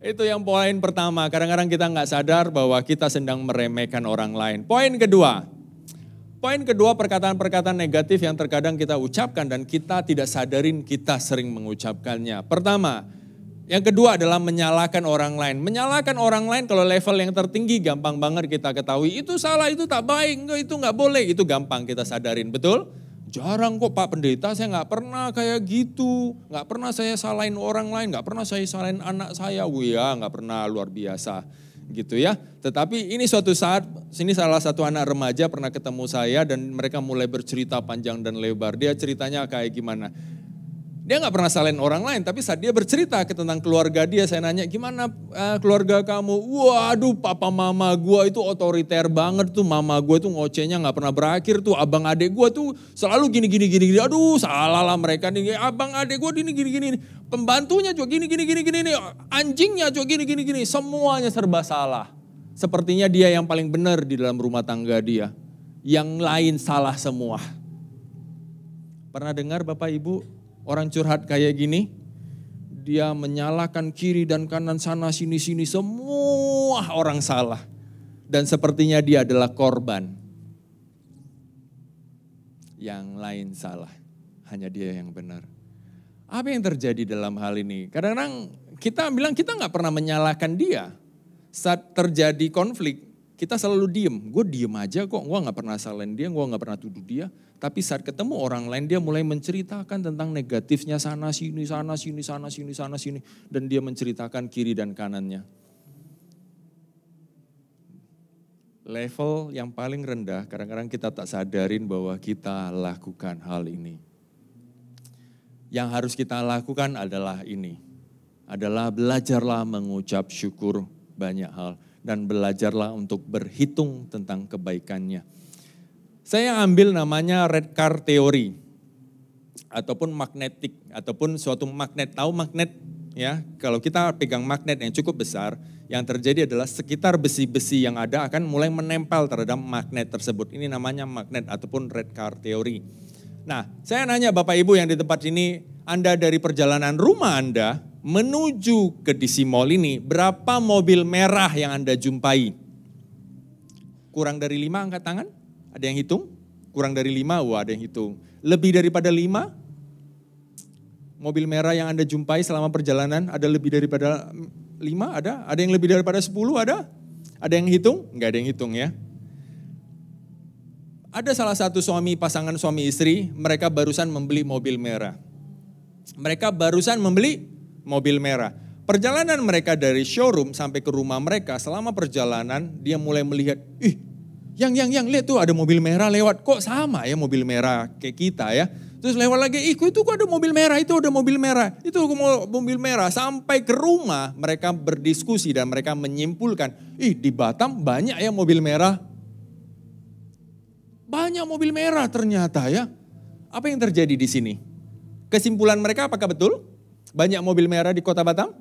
Itu yang poin pertama. Kadang-kadang kita enggak sadar bahwa kita sedang meremehkan orang lain. Poin kedua. Perkataan-perkataan negatif yang terkadang kita ucapkan dan kita tidak sadarin kita sering mengucapkannya. Pertama, yang kedua adalah menyalahkan orang lain. Menyalahkan orang lain kalau level yang tertinggi gampang banget kita ketahui. Itu salah, itu tak baik, enggak, itu nggak boleh. Itu gampang kita sadarin, betul? Jarang kok Pak Pendeta, saya nggak pernah kayak gitu. Nggak pernah saya salahin orang lain, nggak pernah saya salahin anak saya. Wih ya, nggak pernah, luar biasa. Gitu ya. Tetapi ini suatu saat, sini salah satu anak remaja pernah ketemu saya dan mereka mulai bercerita panjang dan lebar. Dia ceritanya kayak gimana? Dia nggak pernah salahin orang lain, tapi saat dia bercerita tentang keluarga dia, saya nanya gimana keluarga kamu? Waduh, papa mama gua itu otoriter banget tuh, mama gua tuh ngocehnya nggak pernah berakhir tuh, abang adik gua tuh selalu gini. Aduh, salah lah mereka nih, abang adik gua gini. Pembantunya juga gini, anjingnya juga gini, semuanya serba salah. Sepertinya dia yang paling benar di dalam rumah tangga dia, yang lain salah semua. Pernah dengar Bapak Ibu? Orang curhat kayak gini, dia menyalahkan kiri dan kanan sana sini semua orang salah. Dan sepertinya dia adalah korban. Yang lain salah, hanya dia yang benar. Apa yang terjadi dalam hal ini? Kadang-kadang kita bilang kita gak pernah menyalahkan dia. Saat terjadi konflik, kita selalu diem. Gue diem aja kok, gue gak pernah salahin dia, gue gak pernah tuduh dia. Tapi saat ketemu orang lain dia mulai menceritakan tentang negatifnya sana sini. Dan dia menceritakan kiri dan kanannya. Level yang paling rendah kadang-kadang kita tak sadarin bahwa kita lakukan hal ini. Yang harus kita lakukan adalah ini. Adalah belajarlah mengucap syukur banyak hal. Dan belajarlah untuk berhitung tentang kebaikannya. Saya ambil namanya red car theory ataupun magnetik ataupun suatu magnet. Tahu magnet ya? Kalau kita pegang magnet yang cukup besar, yang terjadi adalah sekitar besi-besi yang ada akan mulai menempel terhadap magnet tersebut. Ini namanya magnet ataupun red car theory. Nah, saya nanya Bapak Ibu yang di tempat ini, Anda dari perjalanan rumah Anda menuju ke DC Mall ini, berapa mobil merah yang Anda jumpai? Kurang dari 5 angkat tangan? Ada yang hitung? Kurang dari 5, wah ada yang hitung. Lebih daripada 5? Mobil merah yang Anda jumpai selama perjalanan ada lebih daripada 5? Ada? Ada yang lebih daripada 10? Ada? Ada yang hitung? Enggak ada yang hitung ya. Ada salah satu pasangan suami istri, mereka barusan membeli mobil merah. Perjalanan mereka dari showroom sampai ke rumah mereka, selama perjalanan dia mulai melihat, yang lihat tuh ada mobil merah lewat, kok sama ya mobil merah kayak kita ya. Terus lewat lagi, itu kok ada mobil merah, itu ada mobil merah, itu mobil merah. Sampai ke rumah mereka berdiskusi dan mereka menyimpulkan, di Batam banyak ya mobil merah. Banyak mobil merah ternyata ya. Apa yang terjadi di sini? Kesimpulan mereka apakah betul? Banyak mobil merah di kota Batam?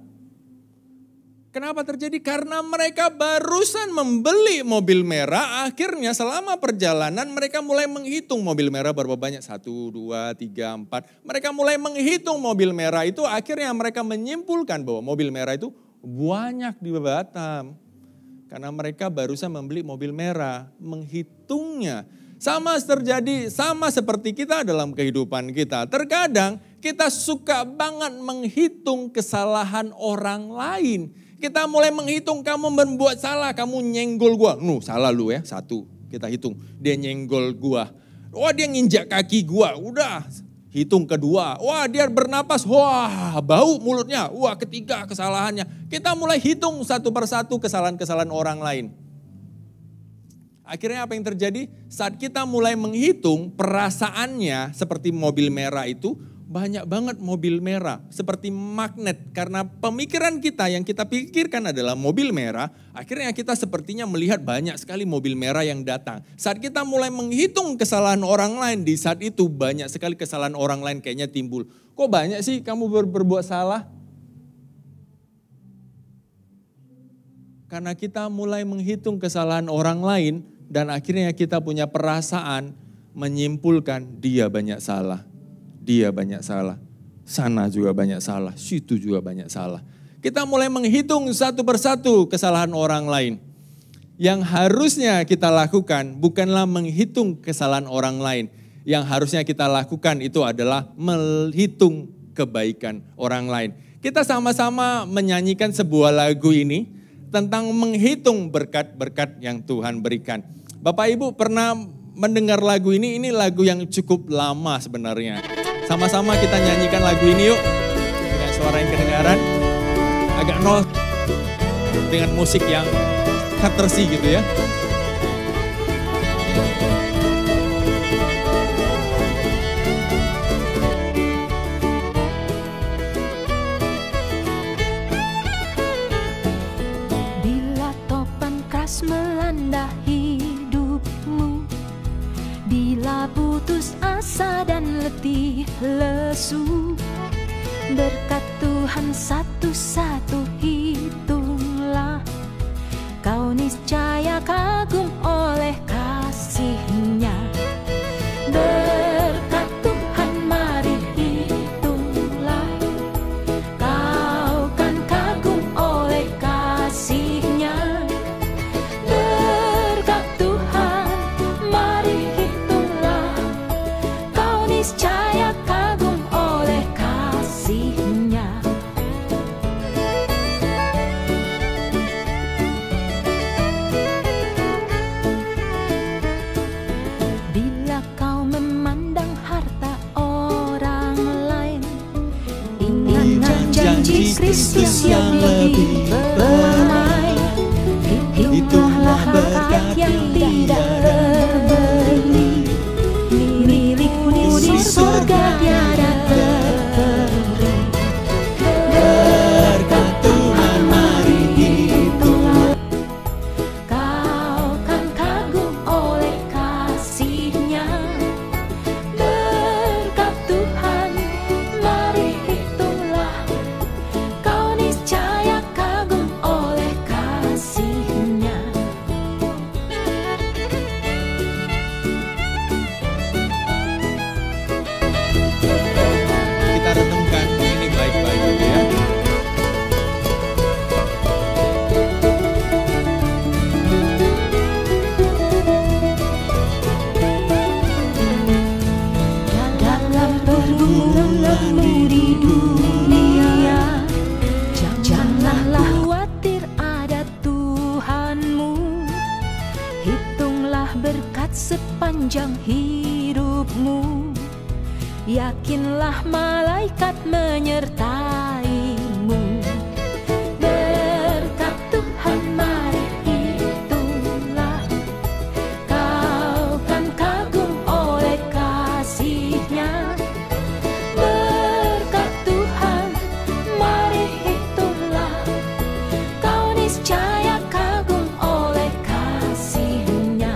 Kenapa terjadi? Karena mereka barusan membeli mobil merah, akhirnya selama perjalanan mereka mulai menghitung mobil merah berapa banyak. 1, 2, 3, 4. Mereka mulai menghitung mobil merah itu, akhirnya mereka menyimpulkan bahwa mobil merah itu banyak di Batam. Karena mereka barusan membeli mobil merah, menghitungnya. Sama seperti kita dalam kehidupan kita. Terkadang kita suka banget menghitung kesalahan orang lain. Kita mulai menghitung, kamu membuat salah, kamu nyenggol gua. Salah lu ya, 1, kita hitung. Dia nyenggol gua. Wah dia nginjak kaki gua, udah. Hitung kedua, wah dia bernapas, wah bau mulutnya. Wah ketiga kesalahannya. Kita mulai hitung satu persatu kesalahan-kesalahan orang lain. Akhirnya apa yang terjadi? Saat kita mulai menghitung perasaannya seperti mobil merah itu, banyak banget mobil merah. Seperti magnet. Karena pemikiran kita yang kita pikirkan adalah mobil merah. Akhirnya kita sepertinya melihat banyak sekali mobil merah yang datang. Saat kita mulai menghitung kesalahan orang lain, di saat itu banyak sekali kesalahan orang lain kayaknya timbul. Kok banyak sih kamu berbuat salah? Karena kita mulai menghitung kesalahan orang lain dan akhirnya kita punya perasaan menyimpulkan dia banyak salah. Dia banyak salah, sana juga banyak salah, situ juga banyak salah. Kita mulai menghitung satu persatu kesalahan orang lain. Yang harusnya kita lakukan bukanlah menghitung kesalahan orang lain. Yang harusnya kita lakukan itu adalah menghitung kebaikan orang lain. Kita sama-sama menyanyikan sebuah lagu ini tentang menghitung berkat-berkat yang Tuhan berikan. Bapak Ibu pernah mendengar lagu ini lagu yang cukup lama sebenarnya. Sama-sama kita nyanyikan lagu ini yuk. Dengan suara yang kedengaran. Agak nol. Dengan musik yang courtesy gitu ya. Bila topan keras melanda hidupmu, bila putus asa dan letih lesu, berkat Tuhan satu-satu hitunglah, kau niscaya kagum oleh kasih-Nya. Berkat Tuhan mari hitunglah, kau kan kagum oleh kasih-Nya. Berkat Tuhan mari hitunglah, kau niscaya kagum oleh kasih-Nya. Bila kau memandang harta orang lain, ingat janji Kristus yang lebih beramai. Hitunglah berkat yang tidak terbeli, milikmu di surga tiada terperi. Berkat Tuhan mari hitunglah, kau kan kagum oleh kasih-Nya. Berkat Tuhan mari hitunglah, kau niscaya kagum oleh kasih-Nya. Kita renungkan ini baik-baik gitu ya. Dalam pergumulanmu di dunia, janganlah khawatir, ada Tuhanmu. Hitunglah berkat sepanjang hidupmu, yakinlah malaikat menyertaimu. Berkat Tuhan mari hitunglah, kau kan kagum oleh kasih-Nya. Berkat Tuhan mari hitunglah, kau niscaya kagum oleh kasih-Nya.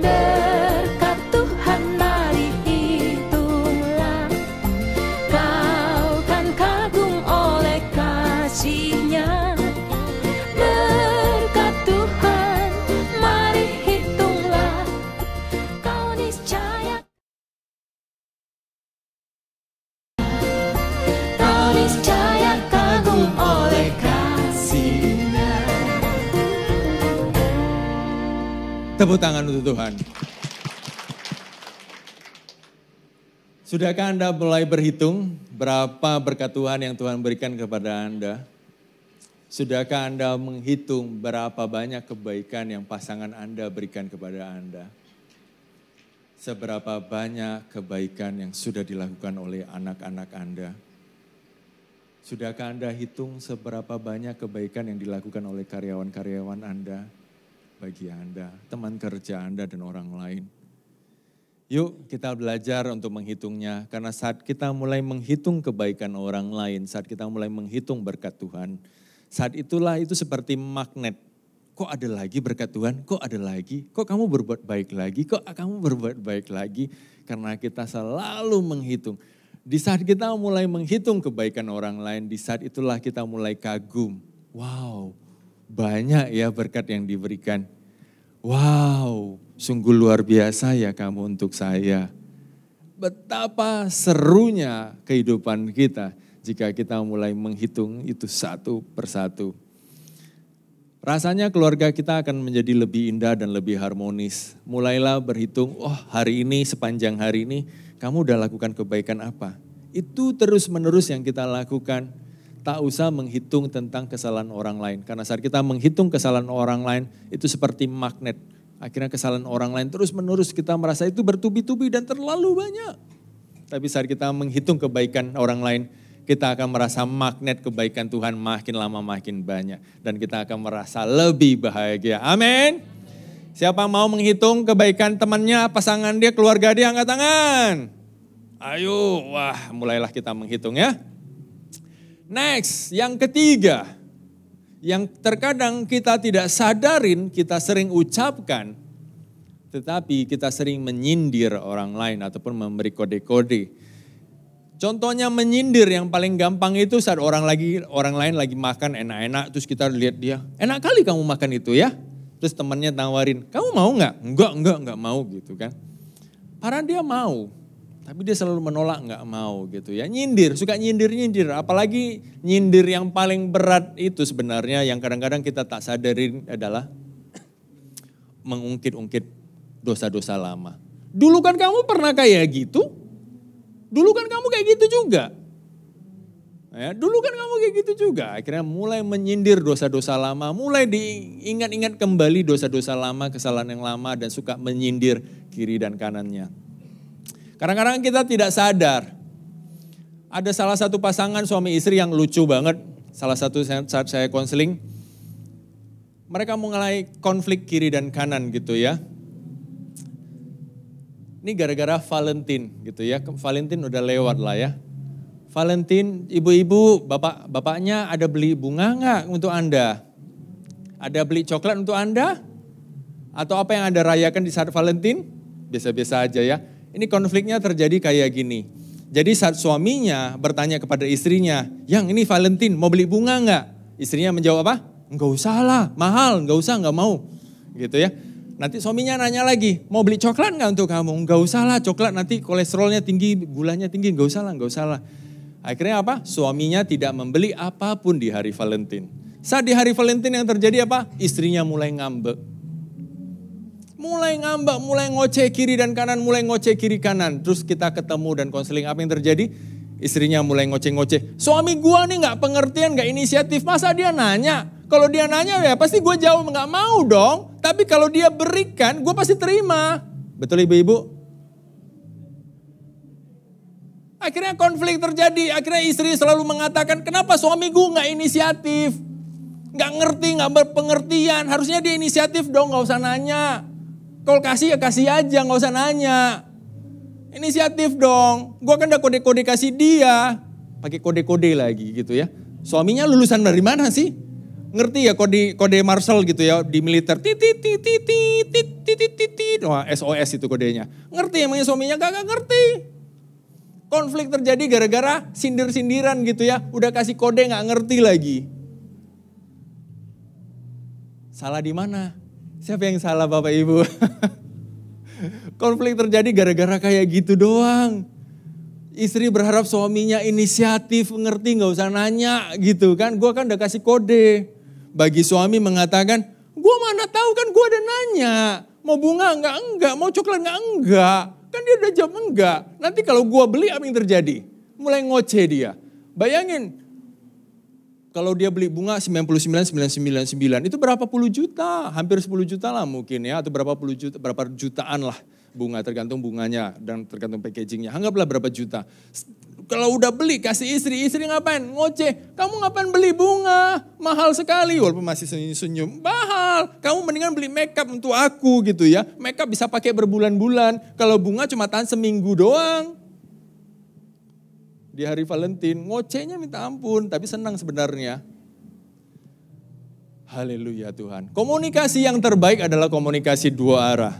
Berkat Tuhan mari hitunglah, kau kan kagum oleh kasih-Nya. Berkat Tuhan mari hitunglah, kau niscaya kagum oleh kasih-Nya. Tepuk tangan untuk Tuhan. Sudahkah Anda mulai berhitung berapa berkat Tuhan yang Tuhan berikan kepada Anda? Sudahkah Anda menghitung berapa banyak kebaikan yang pasangan Anda berikan kepada Anda? Seberapa banyak kebaikan yang sudah dilakukan oleh anak-anak Anda? Sudahkah Anda hitung seberapa banyak kebaikan yang dilakukan oleh karyawan-karyawan Anda, bagi Anda, teman kerja Anda dan orang lain? Yuk kita belajar untuk menghitungnya. Karena saat kita mulai menghitung kebaikan orang lain, saat kita mulai menghitung berkat Tuhan, saat itulah itu seperti magnet. Kok ada lagi berkat Tuhan? Kok ada lagi? Kok kamu berbuat baik lagi? Kok kamu berbuat baik lagi? Karena kita selalu menghitung. Di saat kita mulai menghitung kebaikan orang lain, di saat itulah kita mulai kagum. Wow, banyak ya berkat yang diberikan. Wow, sungguh luar biasa ya kamu untuk saya. Betapa serunya kehidupan kita jika kita mulai menghitung itu satu persatu. Rasanya keluarga kita akan menjadi lebih indah dan lebih harmonis. Mulailah berhitung, oh hari ini sepanjang hari ini kamu udah lakukan kebaikan apa. Itu terus menerus yang kita lakukan. Tak usah menghitung tentang kesalahan orang lain. Karena saat kita menghitung kesalahan orang lain itu seperti magnet. Akhirnya kesalahan orang lain terus menerus kita merasa itu bertubi-tubi dan terlalu banyak. Tapi saat kita menghitung kebaikan orang lain, kita akan merasa magnet kebaikan Tuhan makin lama makin banyak. Dan kita akan merasa lebih bahagia. Amin. Siapa mau menghitung kebaikan temannya, pasangan dia, keluarga dia, angkat tangan. Ayo, wah mulailah kita menghitung ya. Next, yang ketiga. Yang terkadang kita tidak sadarin, kita sering ucapkan. Tetapi kita sering menyindir orang lain ataupun memberi kode-kode. Contohnya menyindir yang paling gampang itu saat orang lain lagi makan enak-enak. Terus kita lihat dia, enak kali kamu makan itu ya. Terus temannya tawarin, kamu mau gak? Enggak mau gitu kan. Padahal dia mau. Tapi dia selalu menolak nggak mau gitu ya. Nyindir, suka nyindir. Apalagi nyindir yang paling berat itu sebenarnya yang kadang-kadang kita tak sadarin adalah mengungkit-ungkit dosa-dosa lama. Dulu kan kamu pernah kayak gitu. Dulu kan kamu kayak gitu juga. Ya, dulu kan kamu kayak gitu juga. Akhirnya mulai menyindir dosa-dosa lama. Mulai diingat-ingat kembali dosa-dosa lama, kesalahan yang lama dan suka menyindir kiri dan kanannya. Kadang-kadang kita tidak sadar. Ada salah satu pasangan suami istri yang lucu banget. Salah satu saat saya konseling. Mereka mulai konflik kiri dan kanan gitu ya. Ini gara-gara Valentine gitu ya. Valentine udah lewat lah ya. Valentine, ibu-ibu, bapaknya ada beli bunga nggak untuk Anda? Ada beli coklat untuk Anda? Atau apa yang Anda rayakan di saat Valentine? Biasa-biasa aja ya. Ini konfliknya terjadi kayak gini. Jadi saat suaminya bertanya kepada istrinya, yang ini Valentine mau beli bunga nggak? Istrinya menjawab apa? Nggak usah lah, mahal, nggak usah, nggak mau. Gitu ya. Nanti suaminya nanya lagi, mau beli coklat nggak untuk kamu? Nggak usah lah, coklat nanti kolesterolnya tinggi, gulanya tinggi, nggak usah lah. Akhirnya apa? Suaminya tidak membeli apapun di hari Valentine. Saat di hari Valentine yang terjadi apa? Istrinya mulai ngambek. Mulai ngambek, mulai ngoceh kiri dan kanan, mulai ngoceh kiri kanan. Terus kita ketemu dan konseling, apa yang terjadi? Istrinya mulai ngoceh-ngoceh. Suami gua nih gak pengertian, gak inisiatif. Masa dia nanya? Kalau dia nanya ya pasti gue jawab gak mau dong. Tapi kalau dia berikan, gue pasti terima. Betul ibu-ibu? Akhirnya konflik terjadi. Akhirnya istri selalu mengatakan, kenapa suami gue gak inisiatif? Gak ngerti, gak berpengertian. Harusnya dia inisiatif dong, gak usah nanya. Kalau kasih ya kasih aja, gak usah nanya. Inisiatif dong. Gue kan udah kode-kode kasih dia. Pakai kode-kode lagi gitu ya. Suaminya lulusan dari mana sih? Ngerti ya kode Marshall gitu ya di militer. Wah, SOS itu kodenya. Ngerti emangnya suaminya kagak ngerti. Konflik terjadi gara-gara sindir-sindiran gitu ya. Udah kasih kode gak ngerti lagi. Salah di mana? Siapa yang salah Bapak Ibu? Konflik terjadi gara-gara kayak gitu doang. Istri berharap suaminya inisiatif, ngerti gak usah nanya gitu kan. Gue kan udah kasih kode. Bagi suami mengatakan, gue mana tahu kan gue udah nanya. Mau bunga enggak, mau coklat enggak. Kan dia udah jawab enggak. Nanti kalau gue beli apa yang terjadi? Mulai ngoceh dia. Bayangin. Kalau dia beli bunga 99,999 itu berapa puluh juta, hampir 10 juta lah mungkin ya, atau berapa jutaan lah bunga, tergantung bunganya dan tergantung packagingnya. Anggaplah berapa juta. Kalau udah beli kasih istri ngapain? Ngoceh, kamu ngapain beli bunga? Mahal sekali, walaupun masih senyum-senyum. Mahal, kamu mendingan beli makeup untuk aku gitu ya. Makeup bisa pakai berbulan-bulan, kalau bunga cuma tahan seminggu doang. Di hari Valentine, ngocehnya minta ampun, tapi senang sebenarnya. Haleluya Tuhan. Komunikasi yang terbaik adalah komunikasi dua arah.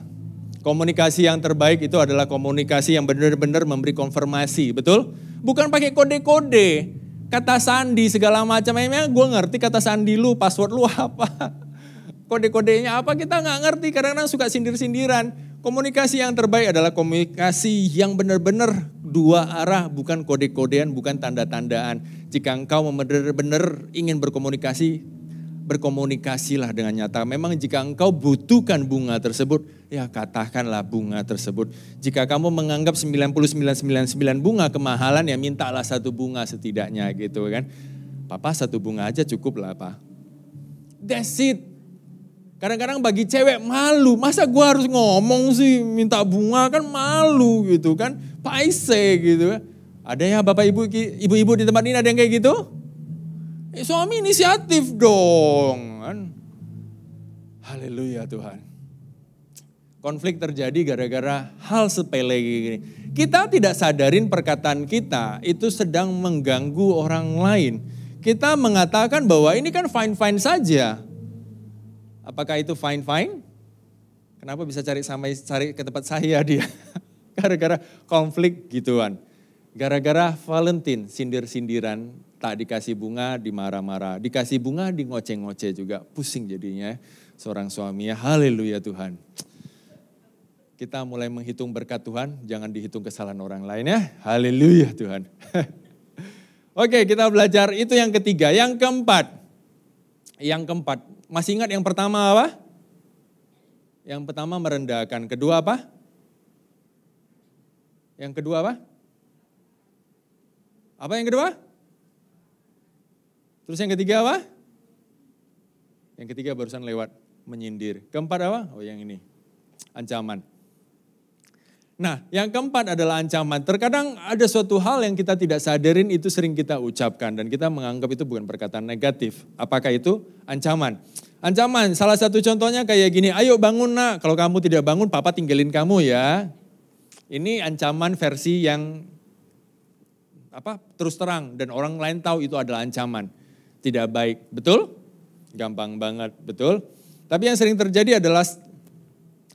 Komunikasi yang terbaik itu adalah komunikasi yang benar-benar memberi konfirmasi, betul? Bukan pakai kode-kode, kata sandi segala macam. Emang gue ngerti kata sandi lu, password lu apa? Kode-kodenya apa kita nggak ngerti, kadang-kadang suka sindir-sindiran. Komunikasi yang terbaik adalah komunikasi yang benar-benar dua arah, bukan kode-kodean, bukan tanda-tandaan. Jika engkau benar-benar ingin berkomunikasi, berkomunikasilah dengan nyata. Memang jika engkau butuhkan bunga tersebut, ya katakanlah bunga tersebut. Jika kamu menganggap 99,99 bunga kemahalan, ya mintalah satu bunga setidaknya gitu kan. Papa satu bunga aja cukup lah Pak. That's it. Kadang-kadang bagi cewek malu, masa gue harus ngomong sih minta bunga, kan malu gitu kan. Paise gitu kan. Ada ya Bapak Ibu di tempat ini ada yang kayak gitu? Suami inisiatif dong. Haleluya Tuhan. Konflik terjadi gara-gara hal sepele gini. Kita tidak sadarin perkataan kita itu sedang mengganggu orang lain. Kita mengatakan bahwa ini kan fine-fine saja. Apakah itu fine-fine? Kenapa bisa cari ke tempat saya dia? Gara-gara konflik gituan. Gara-gara Valentine, sindir-sindiran, tak dikasih bunga, dimarah-marah. Dikasih bunga, di ngoceh-ngoceh juga. Pusing jadinya seorang suami ya. Haleluya Tuhan. Kita mulai menghitung berkat Tuhan, jangan dihitung kesalahan orang lain ya. Haleluya Tuhan. Oke, kita belajar itu yang ketiga. Yang keempat. Masih ingat yang pertama apa? Yang pertama merendahkan. Kedua apa? Yang kedua apa? Apa yang kedua? Terus yang ketiga apa? Yang ketiga barusan lewat, menyindir. Keempat apa? Oh yang ini, ancaman. Nah yang keempat adalah ancaman. Terkadang ada suatu hal yang kita tidak sadarin itu sering kita ucapkan. Dan kita menganggap itu bukan perkataan negatif. Apakah itu? Ancaman. Ancaman, salah satu contohnya kayak gini, ayo bangun nak, kalau kamu tidak bangun papa tinggalin kamu ya. Ini ancaman versi yang terus terang dan orang lain tahu itu adalah ancaman. Tidak baik, betul? Gampang banget, betul? Tapi yang sering terjadi adalah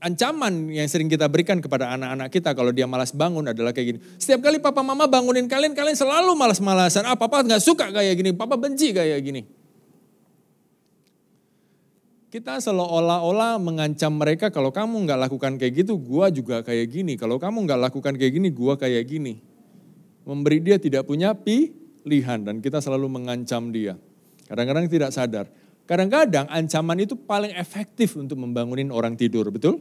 ancaman yang sering kita berikan kepada anak-anak kita kalau dia malas bangun adalah kayak gini. Setiap kali papa mama bangunin kalian selalu malas-malasan. Papa gak suka kayak gini, papa benci kayak gini. Kita seolah-olah mengancam mereka kalau kamu gak lakukan kayak gitu, gua juga kayak gini. Kalau kamu gak lakukan kayak gini, gua kayak gini. Memberi dia tidak punya pilihan dan kita selalu mengancam dia. Kadang-kadang tidak sadar. Kadang-kadang ancaman itu paling efektif untuk membangunin orang tidur, betul?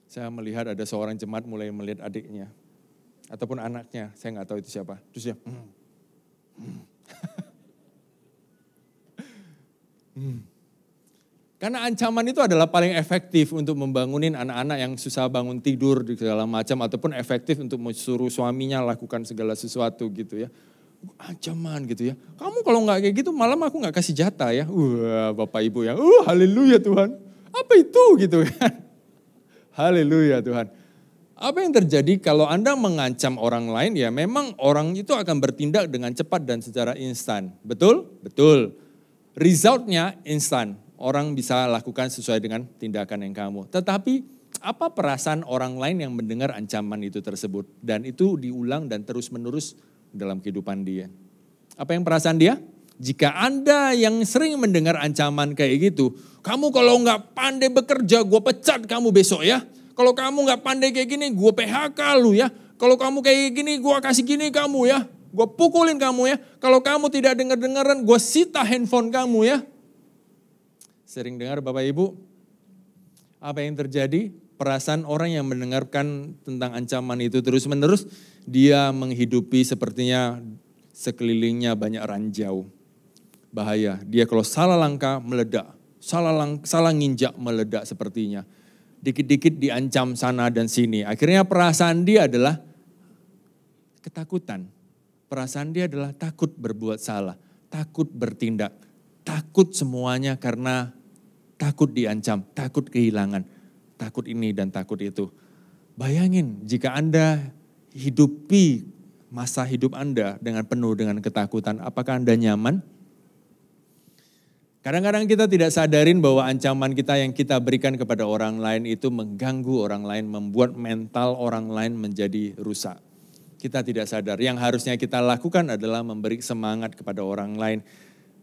Saya melihat ada seorang jemaat mulai melihat adiknya. Ataupun anaknya, saya nggak tahu itu siapa. Terus dia, Karena ancaman itu adalah paling efektif untuk membangunin anak-anak yang susah bangun tidur di segala macam. Ataupun efektif untuk suruh suaminya lakukan segala sesuatu gitu ya. Ancaman gitu ya. Kamu kalau nggak kayak gitu malam aku nggak kasih jatah ya. Wah Bapak Ibu yang haleluya Tuhan. Apa itu gitu kan. Haleluya Tuhan. Apa yang terjadi kalau Anda mengancam orang lain ya memang orang itu akan bertindak dengan cepat dan secara instan. Betul? Betul. Resultnya instan. Orang bisa lakukan sesuai dengan tindakan yang kamu. Tetapi apa perasaan orang lain yang mendengar ancaman itu tersebut. Dan itu diulang dan terus menerus dalam kehidupan dia. Apa yang perasaan dia? Jika Anda yang sering mendengar ancaman kayak gitu. Kamu kalau nggak pandai bekerja gue pecat kamu besok ya. Kalau kamu nggak pandai kayak gini gue PHK lu ya. Kalau kamu kayak gini gue kasih gini kamu ya. Gue pukulin kamu ya. Kalau kamu tidak dengar-dengaran gue sita handphone kamu ya. Sering dengar Bapak Ibu, apa yang terjadi? Perasaan orang yang mendengarkan tentang ancaman itu terus-menerus, dia menghidupi sepertinya sekelilingnya banyak ranjau. Bahaya, dia kalau salah langkah meledak, salah nginjak meledak sepertinya. Dikit-dikit diancam sana dan sini. Akhirnya perasaan dia adalah Ketakutan. Perasaan dia adalah takut berbuat salah, takut bertindak, takut semuanya karena takut diancam, takut kehilangan, takut ini dan takut itu. Bayangin jika Anda hidupi masa hidup Anda dengan penuh dengan ketakutan, apakah Anda nyaman? Kadang-kadang kita tidak sadarin bahwa ancaman kita yang kita berikan kepada orang lain itu mengganggu orang lain, membuat mental orang lain menjadi rusak. Kita tidak sadar, yang harusnya kita lakukan adalah memberi semangat kepada orang lain.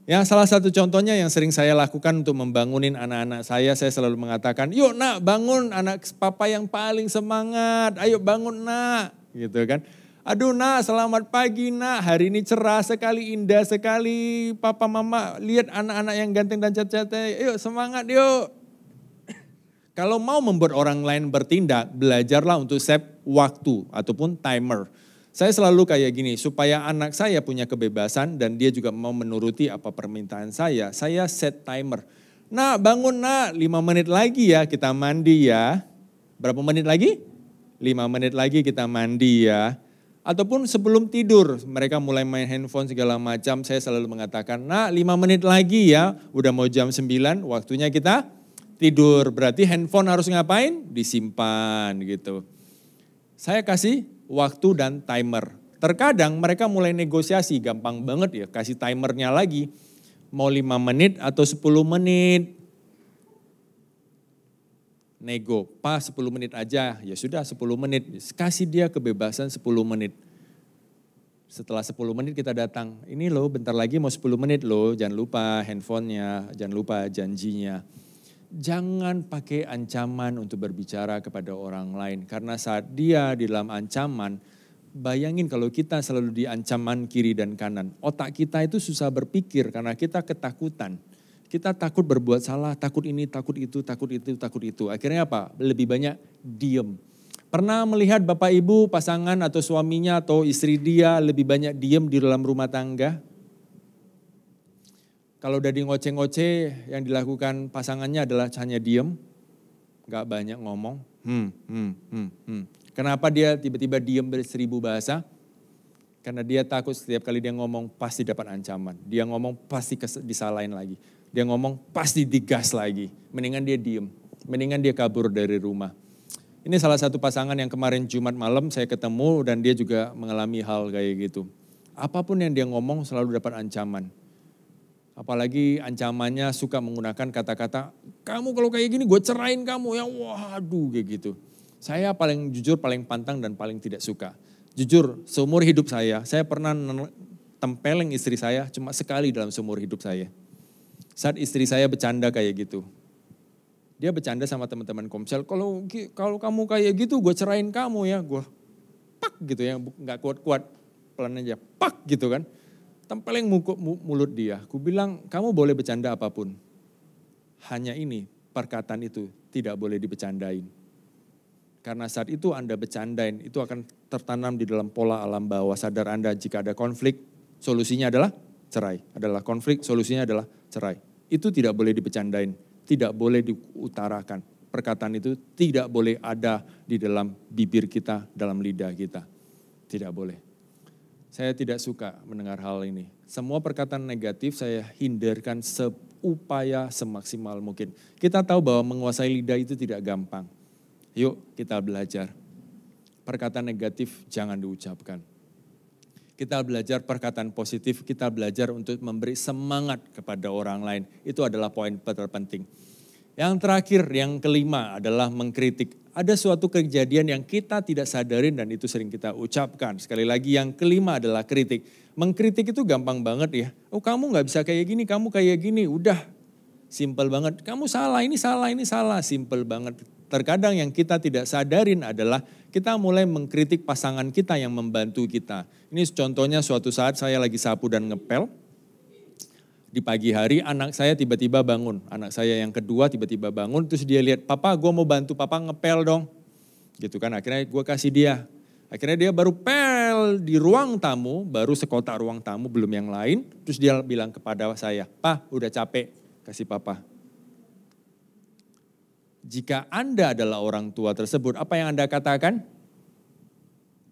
Ya, salah satu contohnya yang sering saya lakukan untuk membangunin anak-anak saya selalu mengatakan, yuk nak bangun anak papa yang paling semangat, ayo bangun nak, gitu kan. Aduh nak, selamat pagi nak, hari ini cerah sekali, indah sekali, papa mama lihat anak-anak yang ganteng dan cantik, yuk semangat yuk. Kalau mau membuat orang lain bertindak, belajarlah untuk save waktu ataupun timer. Saya selalu kayak gini, supaya anak saya punya kebebasan dan dia juga mau menuruti apa permintaan saya set timer. Nah bangun nak, 5 menit lagi ya kita mandi ya. Berapa menit lagi? 5 menit lagi kita mandi ya. Ataupun sebelum tidur, mereka mulai main handphone segala macam, saya selalu mengatakan, nah 5 menit lagi ya, udah mau jam 9, waktunya kita tidur. Berarti handphone harus ngapain? Disimpan gitu. Saya kasih waktu dan timer. Terkadang mereka mulai negosiasi, gampang banget ya, kasih timernya lagi. Mau 5 menit atau 10 menit. Nego, pas 10 menit aja, ya sudah 10 menit. Kasih dia kebebasan 10 menit. Setelah 10 menit kita datang, ini loh bentar lagi mau 10 menit loh, jangan lupa handphonenya, jangan lupa janjinya. Jangan pakai ancaman untuk berbicara kepada orang lain. Karena saat dia di dalam ancaman, bayangin kalau kita selalu di ancaman kiri dan kanan. Otak kita itu susah berpikir karena kita ketakutan. Kita takut berbuat salah, takut ini, takut itu, takut itu, takut itu. Akhirnya apa? Lebih banyak diem. Pernah melihat bapak ibu, pasangan atau suaminya atau istri dia lebih banyak diem di dalam rumah tangga? Kalau udah di ngoceh-ngoceh yang dilakukan pasangannya adalah hanya diem, gak banyak ngomong. Kenapa dia tiba-tiba diem ber1000 bahasa? Karena dia takut setiap kali dia ngomong pasti dapat ancaman. Dia ngomong pasti disalahin lagi. Dia ngomong pasti digas lagi. Mendingan dia diem, mendingan dia kabur dari rumah. Ini salah satu pasangan yang kemarin Jumat malam saya ketemu dan dia juga mengalami hal kayak gitu. Apapun yang dia ngomong selalu dapat ancaman. Apalagi ancamannya suka menggunakan kata-kata, kamu kalau kayak gini gue cerain kamu ya, waduh kayak gitu. Saya paling jujur, paling pantang dan paling tidak suka. Jujur, seumur hidup saya pernah tempeleng istri saya cuma sekali dalam seumur hidup saya. Saat istri saya bercanda kayak gitu. Dia bercanda sama teman-teman komsel, kalau kamu kayak gitu gue cerain kamu ya. Gue pak gitu ya, gak kuat-kuat, pelan aja, pak gitu kan. Tempeleng mulut dia. Aku bilang, kamu boleh bercanda apapun. Hanya ini, perkataan itu tidak boleh dibercandain. Karena saat itu Anda bercandain, itu akan tertanam di dalam pola alam bawah sadar Anda. Jika ada konflik, solusinya adalah cerai. Adalah konflik, solusinya adalah cerai. Itu tidak boleh dibercandain, tidak boleh diutarakan. Perkataan itu tidak boleh ada di dalam bibir kita, dalam lidah kita. Tidak boleh. Saya tidak suka mendengar hal ini. Semua perkataan negatif saya hindarkan seupaya semaksimal mungkin. Kita tahu bahwa menguasai lidah itu tidak gampang. Yuk kita belajar. Perkataan negatif jangan diucapkan. Kita belajar perkataan positif, kita belajar untuk memberi semangat kepada orang lain. Itu adalah poin terpenting. Yang terakhir, yang kelima adalah mengkritik. Ada suatu kejadian yang kita tidak sadarin dan itu sering kita ucapkan. Sekali lagi yang kelima adalah kritik. Mengkritik itu gampang banget ya. Oh kamu gak bisa kayak gini, kamu kayak gini. Udah, simple banget. Kamu salah, ini salah, ini salah. Simple banget. Terkadang yang kita tidak sadarin adalah kita mulai mengkritik pasangan kita yang membantu kita. Ini contohnya suatu saat saya lagi sapu dan ngepel. Di pagi hari anak saya tiba-tiba bangun. Anak saya yang kedua tiba-tiba bangun terus dia lihat, papa gue mau bantu papa ngepel dong. Gitu kan akhirnya gue kasih dia. Akhirnya dia baru pel di ruang tamu, baru sekotak ruang tamu belum yang lain. Terus dia bilang kepada saya, Pak udah capek kasih papa. Jika Anda adalah orang tua tersebut, apa yang Anda katakan?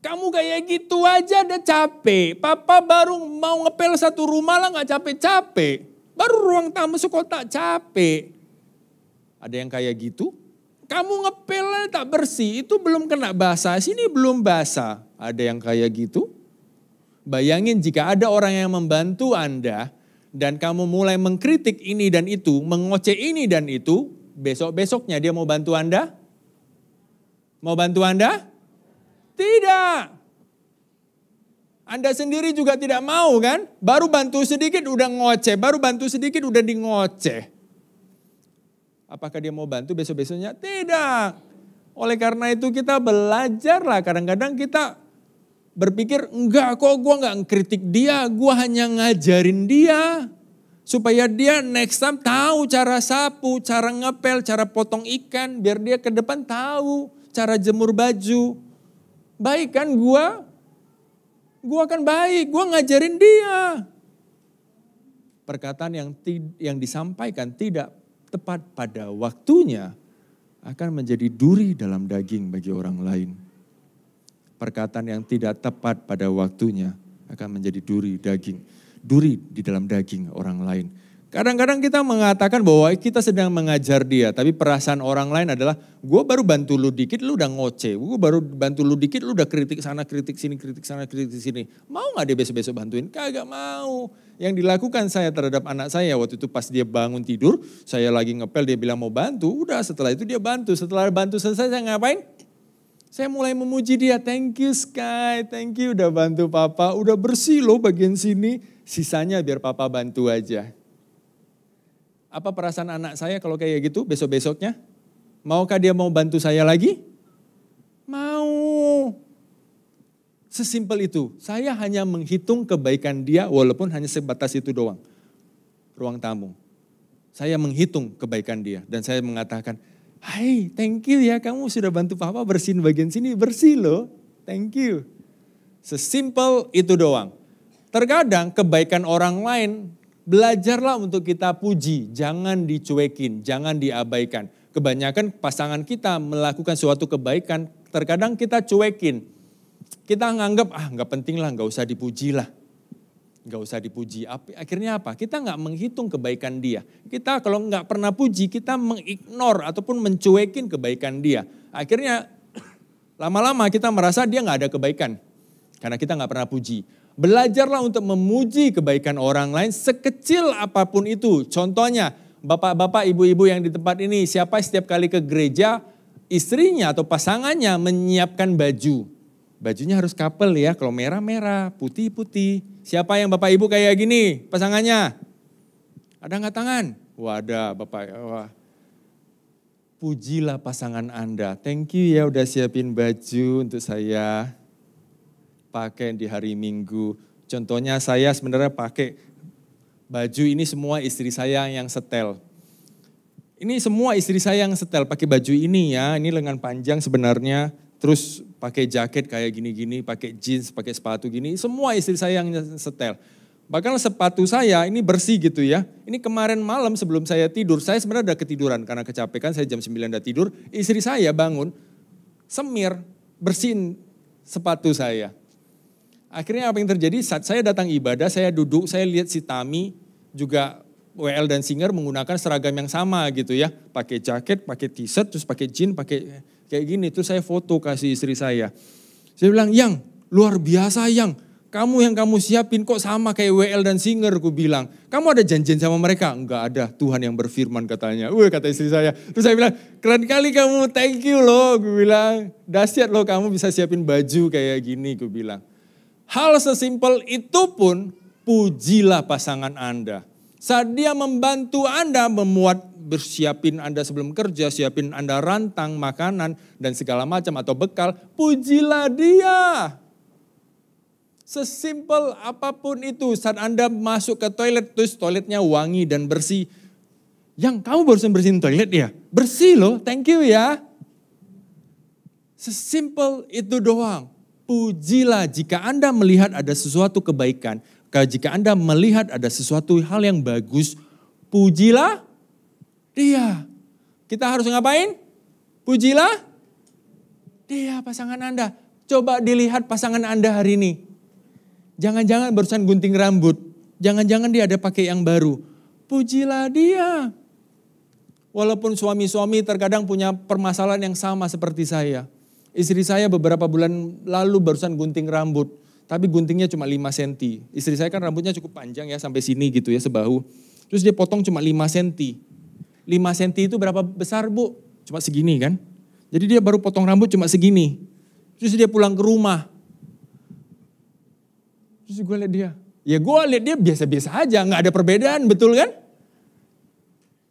Kamu kayak gitu aja udah capek. Papa baru mau ngepel satu rumah lah gak capek-capek. Baru ruang tamu sekotak capek. Ada yang kayak gitu? Kamu ngepel tak bersih, itu belum kena basah, sini belum basah. Ada yang kayak gitu? Bayangin jika ada orang yang membantu Anda dan kamu mulai mengkritik ini dan itu, mengoceh ini dan itu, besok-besoknya dia mau bantu Anda? Mau bantu Anda? Tidak. Anda sendiri juga tidak mau kan? Baru bantu sedikit udah ngoceh, baru bantu sedikit udah di ngoceh. Apakah dia mau bantu besok-besoknya? Tidak. Oleh karena itu kita belajarlah. Kadang-kadang kita berpikir, enggak kok gue gak ngkritik dia. Gue hanya ngajarin dia. Supaya dia next time tahu cara sapu, cara ngepel, cara potong ikan. Biar dia ke depan tahu cara jemur baju. Baik kan gue? Gue kan baik, gue ngajarin dia. Perkataan yang disampaikan tidak tepat pada waktunya akan menjadi duri dalam daging bagi orang lain. Perkataan yang tidak tepat pada waktunya akan menjadi duri di dalam daging orang lain. Kadang-kadang kita mengatakan bahwa kita sedang mengajar dia, tapi perasaan orang lain adalah gue baru bantu lu dikit, lu udah ngoceh. Gue baru bantu lu dikit, lu udah kritik sana, kritik sini, kritik sana, kritik sini. Mau gak dia besok-besok bantuin? Kagak mau. Yang dilakukan saya terhadap anak saya waktu itu pas dia bangun tidur, saya lagi ngepel, dia bilang mau bantu. Udah setelah itu dia bantu. Setelah bantu selesai saya ngapain? Saya mulai memuji dia, thank you Sky, thank you udah bantu papa. Udah bersih loh bagian sini, sisanya biar papa bantu aja. Apa perasaan anak saya kalau kayak gitu besok-besoknya? Maukah dia mau bantu saya lagi? Mau. Sesimpel itu. Saya hanya menghitung kebaikan dia walaupun hanya sebatas itu doang. Ruang tamu. Saya menghitung kebaikan dia dan saya mengatakan, hai thank you ya kamu sudah bantu papa bersihin bagian sini. Bersih loh, thank you. Sesimpel itu doang. Terkadang kebaikan orang lain, belajarlah untuk kita puji, jangan dicuekin, jangan diabaikan. Kebanyakan pasangan kita melakukan suatu kebaikan, terkadang kita cuekin. Kita nganggap, gak penting lah, gak usah dipuji lah. Gak usah dipuji. Akhirnya apa? Kita gak menghitung kebaikan dia. Kita kalau gak pernah puji, kita mengignore ataupun mencuekin kebaikan dia. Akhirnya lama-lama kita merasa dia gak ada kebaikan. Karena kita gak pernah puji. Belajarlah untuk memuji kebaikan orang lain sekecil apapun itu. Contohnya, bapak-bapak, ibu-ibu yang di tempat ini, siapa setiap kali ke gereja, istrinya atau pasangannya menyiapkan baju. Bajunya harus couple ya, kalau merah-merah, putih-putih. Siapa yang bapak ibu kayak gini, pasangannya? Ada nggak tangan? Wah ada bapak. Wah. Pujilah pasangan Anda. Thank you ya udah siapin baju untuk saya pakai di hari Minggu. Contohnya saya sebenarnya pakai baju ini semua istri saya yang setel. Ini semua istri saya yang setel pakai baju ini ya. Ini lengan panjang sebenarnya. Terus pakai jaket kayak gini-gini, pakai jeans, pakai sepatu gini. Semua istri saya yang setel. Bahkan sepatu saya ini bersih gitu ya. Ini kemarin malam sebelum saya tidur, saya sebenarnya udah ketiduran karena kecapekan. Saya jam 9 udah tidur. Istri saya bangun, semir, bersihin sepatu saya. Akhirnya apa yang terjadi saat saya datang ibadah, saya duduk, saya lihat si Tami juga WL dan Singer menggunakan seragam yang sama gitu ya. Pakai jaket, pakai t-shirt, terus pakai jeans, pakai kayak gini. Terus saya foto kasih istri saya. Saya bilang, Yang, luar biasa Yang. Kamu yang kamu siapin kok sama kayak WL dan Singer, aku bilang. Kamu ada janjian sama mereka? Enggak ada, Tuhan yang berfirman katanya. Kata istri saya. Terus saya bilang, keren kali kamu, thank you loh. Aku bilang, dahsyat loh kamu bisa siapin baju kayak gini, aku bilang. Hal sesimpel itu pun pujilah pasangan Anda. Saat dia membantu Anda bersiapin Anda sebelum kerja, siapin Anda rantang, makanan dan segala macam atau bekal, pujilah dia. Sesimpel apapun itu, saat Anda masuk ke toilet, terus toiletnya wangi dan bersih. Yang kamu barusan bersihin toilet ya? Bersih loh, thank you ya. Sesimpel itu doang. Pujilah jika Anda melihat ada sesuatu kebaikan, jika Anda melihat ada sesuatu hal yang bagus, pujilah dia. Kita harus ngapain? Pujilah dia pasangan Anda. Coba dilihat pasangan Anda hari ini. Jangan-jangan barusan gunting rambut. Jangan-jangan dia ada pakai yang baru. Pujilah dia. Walaupun suami-suami terkadang punya permasalahan yang sama seperti saya. Istri saya beberapa bulan lalu barusan gunting rambut. Tapi guntingnya cuma 5 cm. Istri saya kan rambutnya cukup panjang ya sampai sini gitu ya sebahu. Terus dia potong cuma 5 cm. 5 cm itu berapa besar Bu? Cuma segini kan. Jadi dia baru potong rambut cuma segini. Terus dia pulang ke rumah. Terus gue lihat dia. Ya gue lihat dia biasa-biasa aja, gak ada perbedaan, betul kan?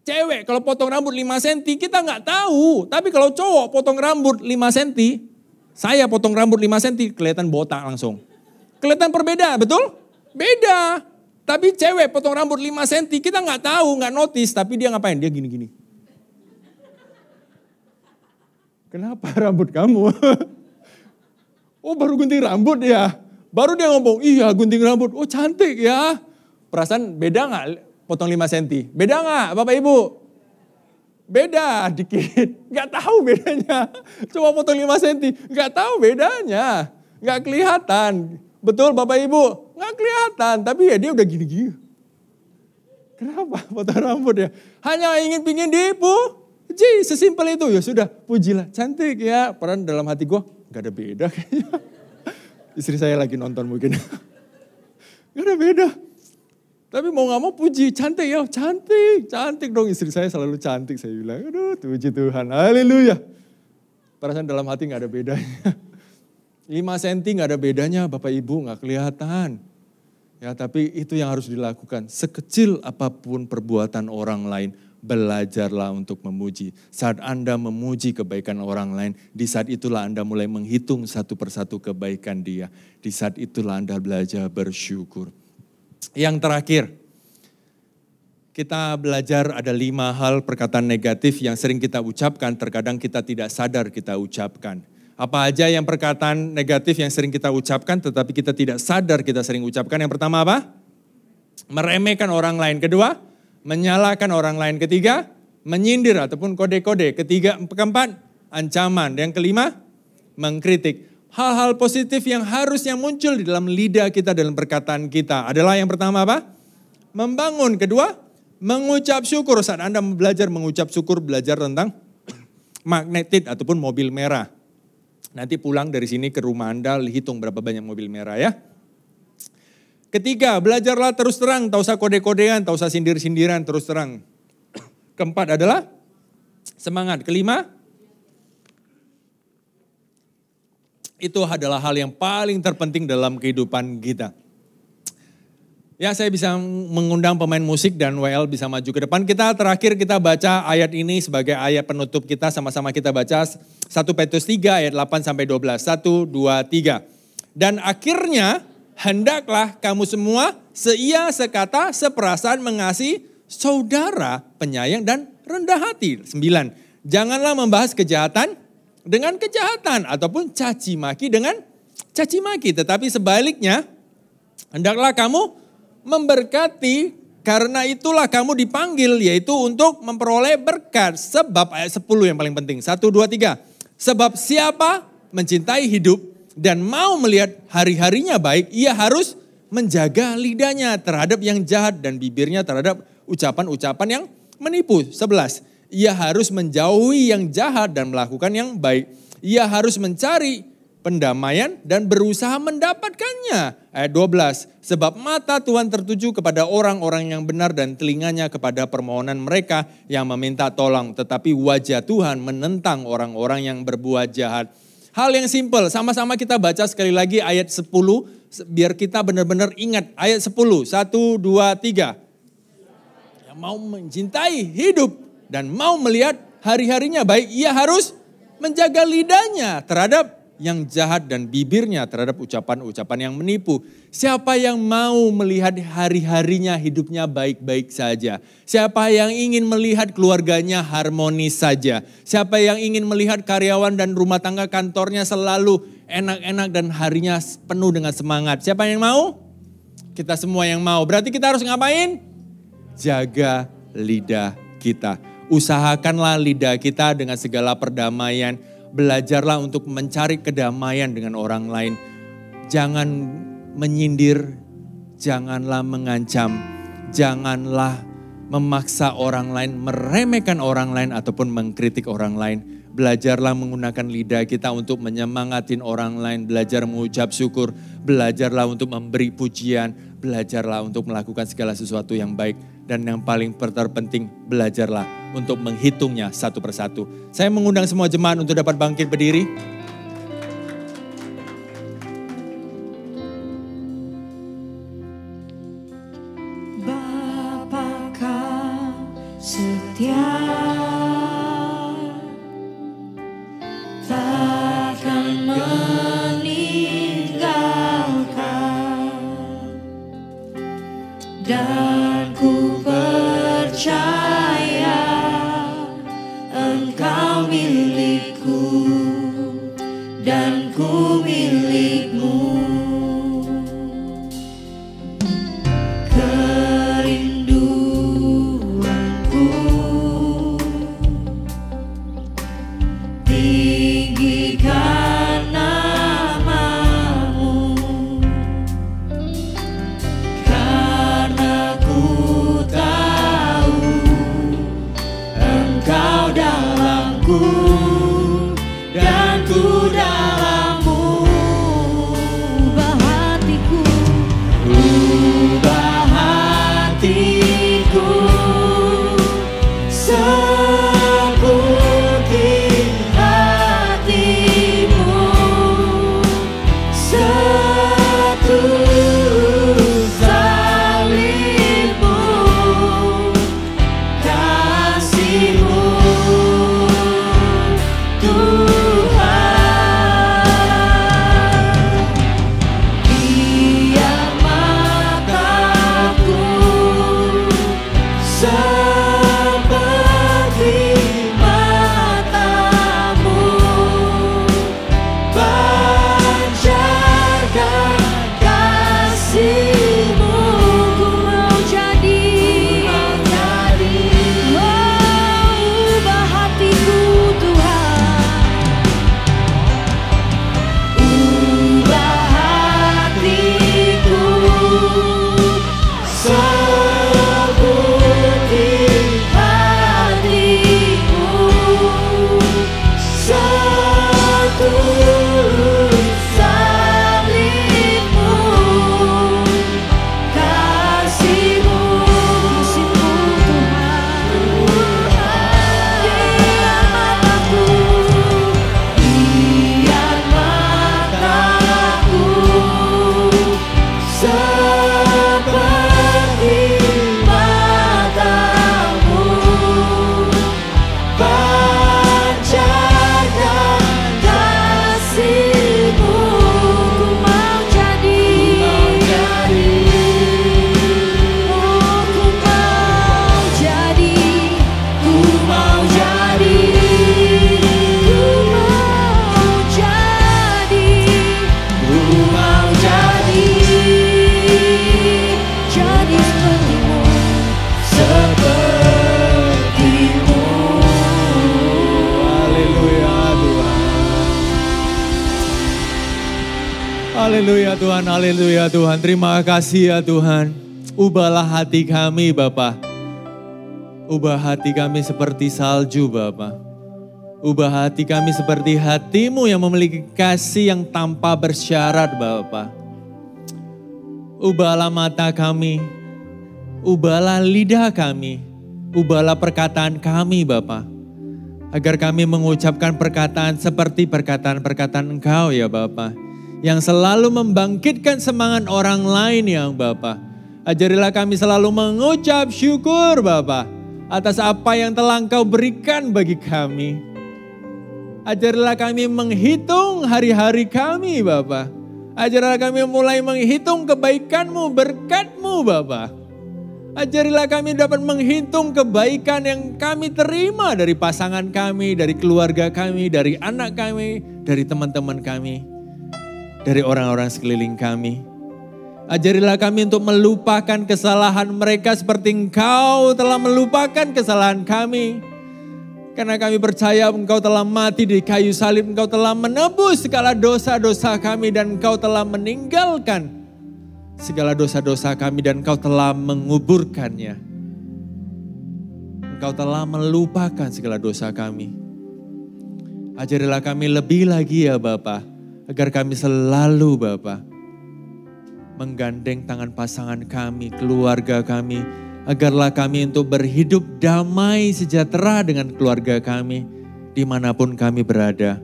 Cewek kalau potong rambut 5 cm kita gak tahu. Tapi kalau cowok potong rambut 5 cm, saya potong rambut 5 cm kelihatan botak langsung. Kelihatan berbeda, betul? Beda. Tapi cewek potong rambut 5 cm kita gak tahu, gak notice. Tapi dia ngapain? Dia gini-gini. Kenapa rambut kamu? Oh baru gunting rambut ya? Baru dia ngomong, iya gunting rambut, oh cantik ya. Perasaan beda gak potong 5 cm? Beda gak Bapak Ibu? Beda dikit, gak tahu bedanya. Coba potong 5 cm, gak tahu bedanya. Gak kelihatan. Betul Bapak Ibu? Gak kelihatan, tapi ya dia udah gini-gini. Kenapa potong rambut ya? Hanya ingin dipuji, sesimpel itu. Ya sudah, pujilah, cantik ya. Padahal dalam hati gue, gak ada beda kayaknya. Istri saya lagi nonton mungkin. Gak ada beda. Tapi mau gak mau puji, cantik ya, cantik. Cantik dong, istri saya selalu cantik. Saya bilang, aduh puji Tuhan, haleluya. Perasaan dalam hati gak ada bedanya. 5 cm gak ada bedanya Bapak Ibu, gak kelihatan. Ya tapi itu yang harus dilakukan. Sekecil apapun perbuatan orang lain, belajarlah untuk memuji. Saat Anda memuji kebaikan orang lain, di saat itulah Anda mulai menghitung satu persatu kebaikan dia. Di saat itulah Anda belajar bersyukur. Yang terakhir, kita belajar ada 5 hal perkataan negatif yang sering kita ucapkan, terkadang kita tidak sadar kita ucapkan. Apa aja yang perkataan negatif yang sering kita ucapkan, tetapi kita tidak sadar kita sering ucapkan. Yang pertama apa? Meremehkan orang lain. Kedua, menyalahkan orang lain. Ketiga, menyindir ataupun kode-kode. Keempat, ancaman. Yang kelima, mengkritik. Hal-hal positif yang harusnya muncul di dalam lidah kita, dalam perkataan kita adalah yang pertama apa? Membangun. Kedua, mengucap syukur. Saat Anda belajar mengucap syukur, belajar tentang magnetit ataupun mobil merah. Nanti pulang dari sini ke rumah Anda, hitung berapa banyak mobil merah ya. Ketiga, belajarlah terus terang, tak usah kode-kodean, tak usah sindir-sindiran, terus terang. Keempat adalah semangat. Kelima, itu adalah hal yang paling terpenting dalam kehidupan kita. Ya, saya bisa mengundang pemain musik dan WL bisa maju ke depan. Terakhir kita baca ayat ini sebagai ayat penutup kita, sama-sama kita baca 1 Petrus 3 ayat 8 sampai 12. 1, 2, 3. Dan akhirnya hendaklah kamu semua seia, sekata, seperasaan, mengasihi saudara, penyayang dan rendah hati. 9. Janganlah membahas kejahatan dengan kejahatan ataupun caci maki dengan caci maki. Tetapi sebaliknya hendaklah kamu memberkati, karena itulah kamu dipanggil, yaitu untuk memperoleh berkat. Sebab ayat 10 yang paling penting. 1, 2, 3. Sebab siapa mencintai hidup dan mau melihat hari-harinya baik, ia harus menjaga lidahnya terhadap yang jahat dan bibirnya terhadap ucapan-ucapan yang menipu. 11. Ia harus menjauhi yang jahat dan melakukan yang baik. Ia harus mencari pendamaian dan berusaha mendapatkannya. Ayat 12, sebab mata Tuhan tertuju kepada orang-orang yang benar dan telinganya kepada permohonan mereka yang meminta tolong. Tetapi wajah Tuhan menentang orang-orang yang berbuat jahat. Hal yang simpel, sama-sama kita baca sekali lagi ayat 10, biar kita benar-benar ingat. Ayat 10, 1, 2, 3. Yang mau mencintai hidup dan mau melihat hari-harinya baik, ia harus menjaga lidahnya terhadap yang jahat dan bibirnya terhadap ucapan-ucapan yang menipu. Siapa yang mau melihat hari-harinya hidupnya baik-baik saja? Siapa yang ingin melihat keluarganya harmonis saja? Siapa yang ingin melihat karyawan dan rumah tangga kantornya selalu enak-enak dan harinya penuh dengan semangat? Siapa yang mau? Kita semua yang mau. Berarti kita harus ngapain? Jaga lidah kita. Usahakanlah lidah kita dengan segala perdamaian. Belajarlah untuk mencari kedamaian dengan orang lain. Jangan menyindir, janganlah mengancam, janganlah memaksa orang lain, meremehkan orang lain ataupun mengkritik orang lain. Belajarlah menggunakan lidah kita untuk menyemangatin orang lain, belajar mengucap syukur, belajarlah untuk memberi pujian, belajarlah untuk melakukan segala sesuatu yang baik. Dan yang paling terpenting, belajarlah untuk menghitungnya satu persatu. Saya mengundang semua jemaat untuk dapat bangkit berdiri. Bapa Kau setia, takkan meninggalkan, dan ku percaya Engkau milikku dan ku milikmu. Kerinduanku tinggikan namamu, karena ku tahu Engkau dalamku dan ku dalammu. Ubah hatiku, ubah hatiku seperti hatimu, setulus salibmu, kasihmu Tuhan. Biar mataku seperti matamu, pancarkan kasih-Mu. Ku mau jadi, oh, ubah hatiku Tuhan, ubah hatiku seperti hatimu, setulus salibmu, kasih-Mu Tuhan. Biar mataku seperti matamu, pancarkan kasih-Mu. Ku mau jadi, oh, ku mau jadi, ku mau jadi, ku mau jadi, ku mau jadi seperti-Mu, seperti-Mu. Haleluya Tuhan. Haleluya Tuhan, haleluya Tuhan. Terima kasih ya Tuhan. Ubahlah hati kami Bapa. Ubah hati kami seperti salju Bapa. Ubah hati kami seperti hati-Mu yang memiliki kasih yang tanpa bersyarat Bapa. Ubahlah mata kami, ubahlah lidah kami, ubahlah perkataan kami Bapa. Agar kami mengucapkan perkataan seperti perkataan-perkataan Engkau ya Bapa. Yang selalu membangkitkan semangat orang lain ya Bapa. Ajarilah kami selalu mengucap syukur Bapa. Atas apa yang telah Engkau berikan bagi kami. Ajarilah kami menghitung hari-hari kami Bapa. Ajarilah kami mulai menghitung kebaikan-Mu, berkat-Mu Bapa. Ajarilah kami dapat menghitung kebaikan yang kami terima dari pasangan kami, dari keluarga kami, dari anak kami, dari teman-teman kami, dari orang-orang sekeliling kami. Ajarilah kami untuk melupakan kesalahan mereka seperti Engkau telah melupakan kesalahan kami. Karena kami percaya Engkau telah mati di kayu salib, Engkau telah menebus segala dosa-dosa kami dan Engkau telah meninggalkan segala dosa-dosa kami dan Engkau telah menguburkannya. Engkau telah melupakan segala dosa kami. Ajarilah kami lebih lagi ya Bapa, agar kami selalu Bapa menggandeng tangan pasangan kami, keluarga kami, agarlah kami untuk berhidup damai sejahtera dengan keluarga kami, dimanapun kami berada.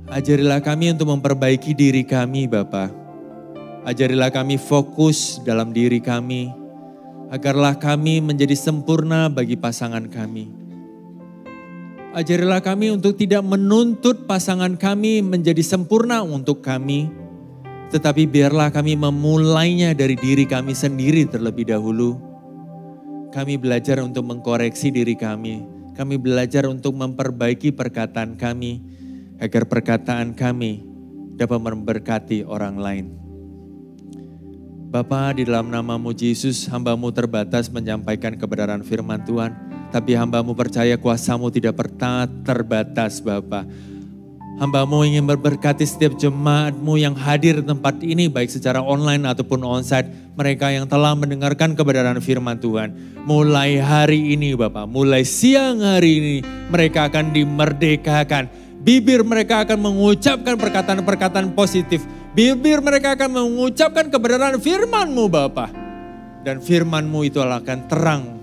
Ajarilah kami untuk memperbaiki diri kami Bapa. Ajarilah kami fokus dalam diri kami, agarlah kami menjadi sempurna bagi pasangan kami. Ajarilah kami untuk tidak menuntut pasangan kami menjadi sempurna untuk kami, tetapi biarlah kami memulainya dari diri kami sendiri terlebih dahulu. Kami belajar untuk mengkoreksi diri kami. Kami belajar untuk memperbaiki perkataan kami, agar perkataan kami dapat memberkati orang lain. Bapa, di dalam nama-Mu Yesus, hamba-Mu terbatas menyampaikan kebenaran firman Tuhan. Tapi hamba-Mu percaya kuasa-Mu tidak pernah terbatas Bapa. Hamba-Mu ingin memberkati setiap jemaat-Mu yang hadir di tempat ini, baik secara online ataupun onsite. Mereka yang telah mendengarkan kebenaran firman Tuhan. Mulai hari ini Bapa, mulai siang hari ini mereka akan dimerdekakan. Bibir mereka akan mengucapkan perkataan-perkataan positif. Bibir mereka akan mengucapkan kebenaran firman-Mu Bapa. Dan firman-Mu itu akan terang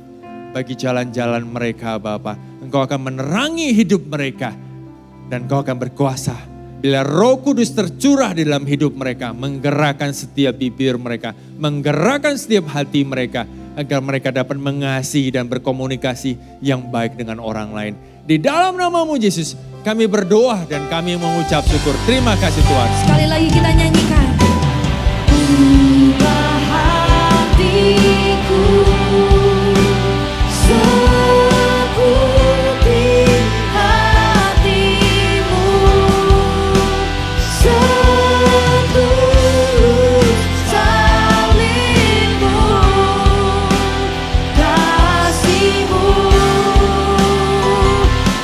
bagi jalan-jalan mereka Bapa. Engkau akan menerangi hidup mereka. Dan Engkau akan berkuasa. Bila Roh Kudus tercurah di dalam hidup mereka. Menggerakkan setiap bibir mereka. Menggerakkan setiap hati mereka. Agar mereka dapat mengasihi dan berkomunikasi yang baik dengan orang lain. Di dalam nama-Mu Yesus, kami berdoa dan kami mengucap syukur. Terima kasih Tuhan. Sekali lagi kita nyanyikan. Ubah hatiku seperti hati-Mu, setulus salib-Mu, kasih-Mu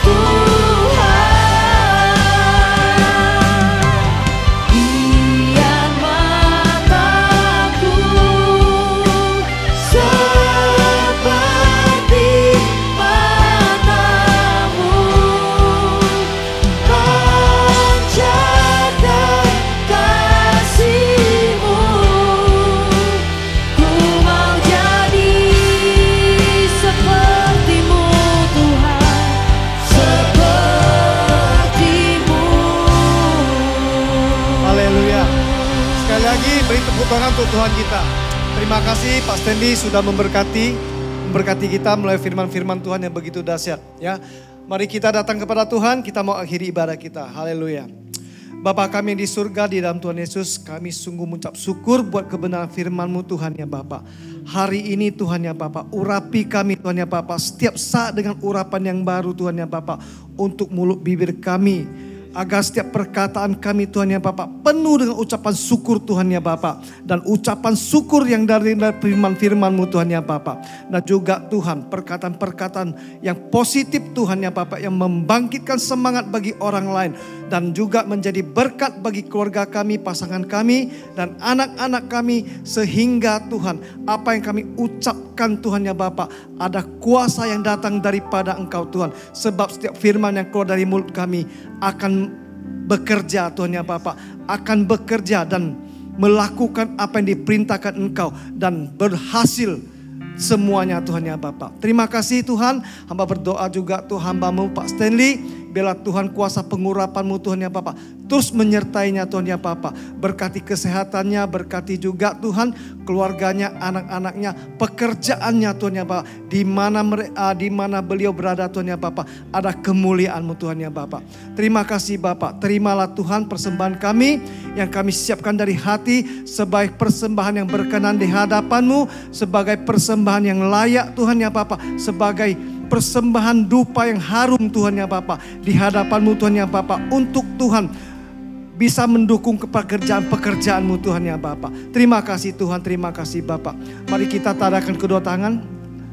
Tuhan. Tangan untuk Tuhan kita. Terima kasih Pak Stanley sudah memberkati kita melalui firman-firman Tuhan yang begitu dahsyat. Ya, mari kita datang kepada Tuhan, kita mau akhiri ibadah kita. Haleluya. Bapa kami di surga, di dalam Tuhan Yesus, kami sungguh mengucap syukur buat kebenaran firman-Mu Tuhan ya Bapa. Hari ini Tuhan ya Bapa, urapi kami Tuhan ya Bapa, setiap saat dengan urapan yang baru Tuhan ya Bapa, untuk mulut bibir kami. Agar setiap perkataan kami Tuhan ya Bapa penuh dengan ucapan syukur Tuhan ya Bapa. Dan ucapan syukur yang dari firman-firman-Mu Tuhan ya Bapa. Dan juga Tuhan perkataan-perkataan yang positif Tuhan ya Bapa. Yang membangkitkan semangat bagi orang lain. Dan juga menjadi berkat bagi keluarga kami, pasangan kami, dan anak-anak kami. Sehingga Tuhan apa yang kami ucapkan Tuhan ya Bapa, ada kuasa yang datang daripada Engkau Tuhan. Sebab setiap firman yang keluar dari mulut kami akan bekerja Tuhan ya Bapa, akan bekerja dan melakukan apa yang diperintahkan Engkau dan berhasil semuanya Tuhan ya Bapa. Terima kasih Tuhan, hamba berdoa juga Tuhan hamba-Mu Pak Stanley. Biarlah Tuhan kuasa pengurapan-Mu Tuhan ya Bapa terus menyertainya Tuhan ya Bapa. Berkati kesehatannya, berkati juga Tuhan keluarganya, anak-anaknya, pekerjaannya Tuhan ya Bapa. Di mana beliau berada Tuhan ya Bapa, ada kemuliaan-Mu Tuhan ya Bapa. Terima kasih Bapa. Terimalah Tuhan persembahan kami yang kami siapkan dari hati sebagai persembahan yang berkenan di hadapan-Mu, sebagai persembahan yang layak Tuhan ya Bapa, sebagai persembahan dupa yang harum Tuhan ya Bapa di hadapan-Mu Tuhan ya Bapa, untuk Tuhan bisa mendukung pekerjaan-pekerjaan-Mu Tuhan ya Bapa. Terima kasih Tuhan, terima kasih Bapa. Mari kita tadahkan kedua tangan.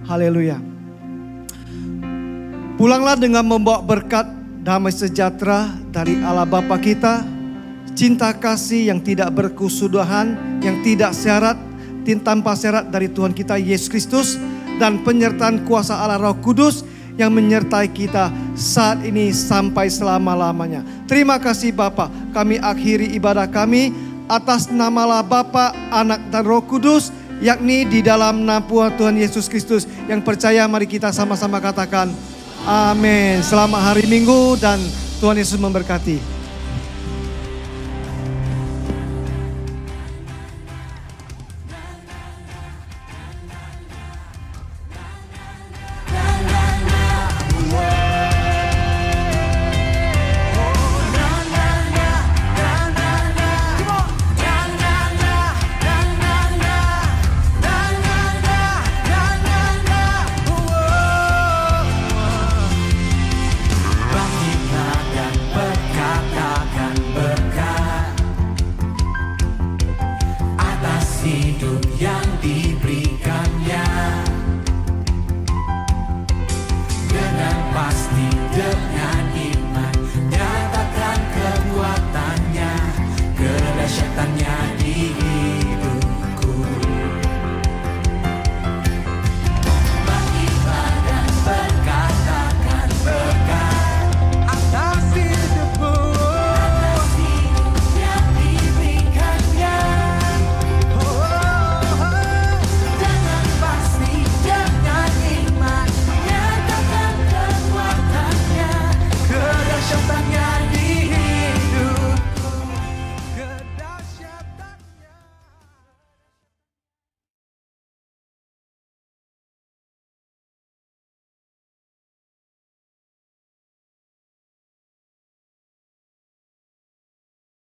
Haleluya. Pulanglah dengan membawa berkat damai sejahtera dari Allah Bapa kita, cinta kasih yang tidak berkesudahan, yang tidak syarat, tanpa syarat dari Tuhan kita Yesus Kristus, dan penyertaan kuasa Allah Roh Kudus yang menyertai kita saat ini sampai selama-lamanya. Terima kasih Bapa. Kami akhiri ibadah kami atas nama Allah Bapa, Anak dan Roh Kudus, yakni di dalam nama Tuhan Yesus Kristus. Yang percaya mari kita sama-sama katakan amin. Selamat hari Minggu dan Tuhan Yesus memberkati.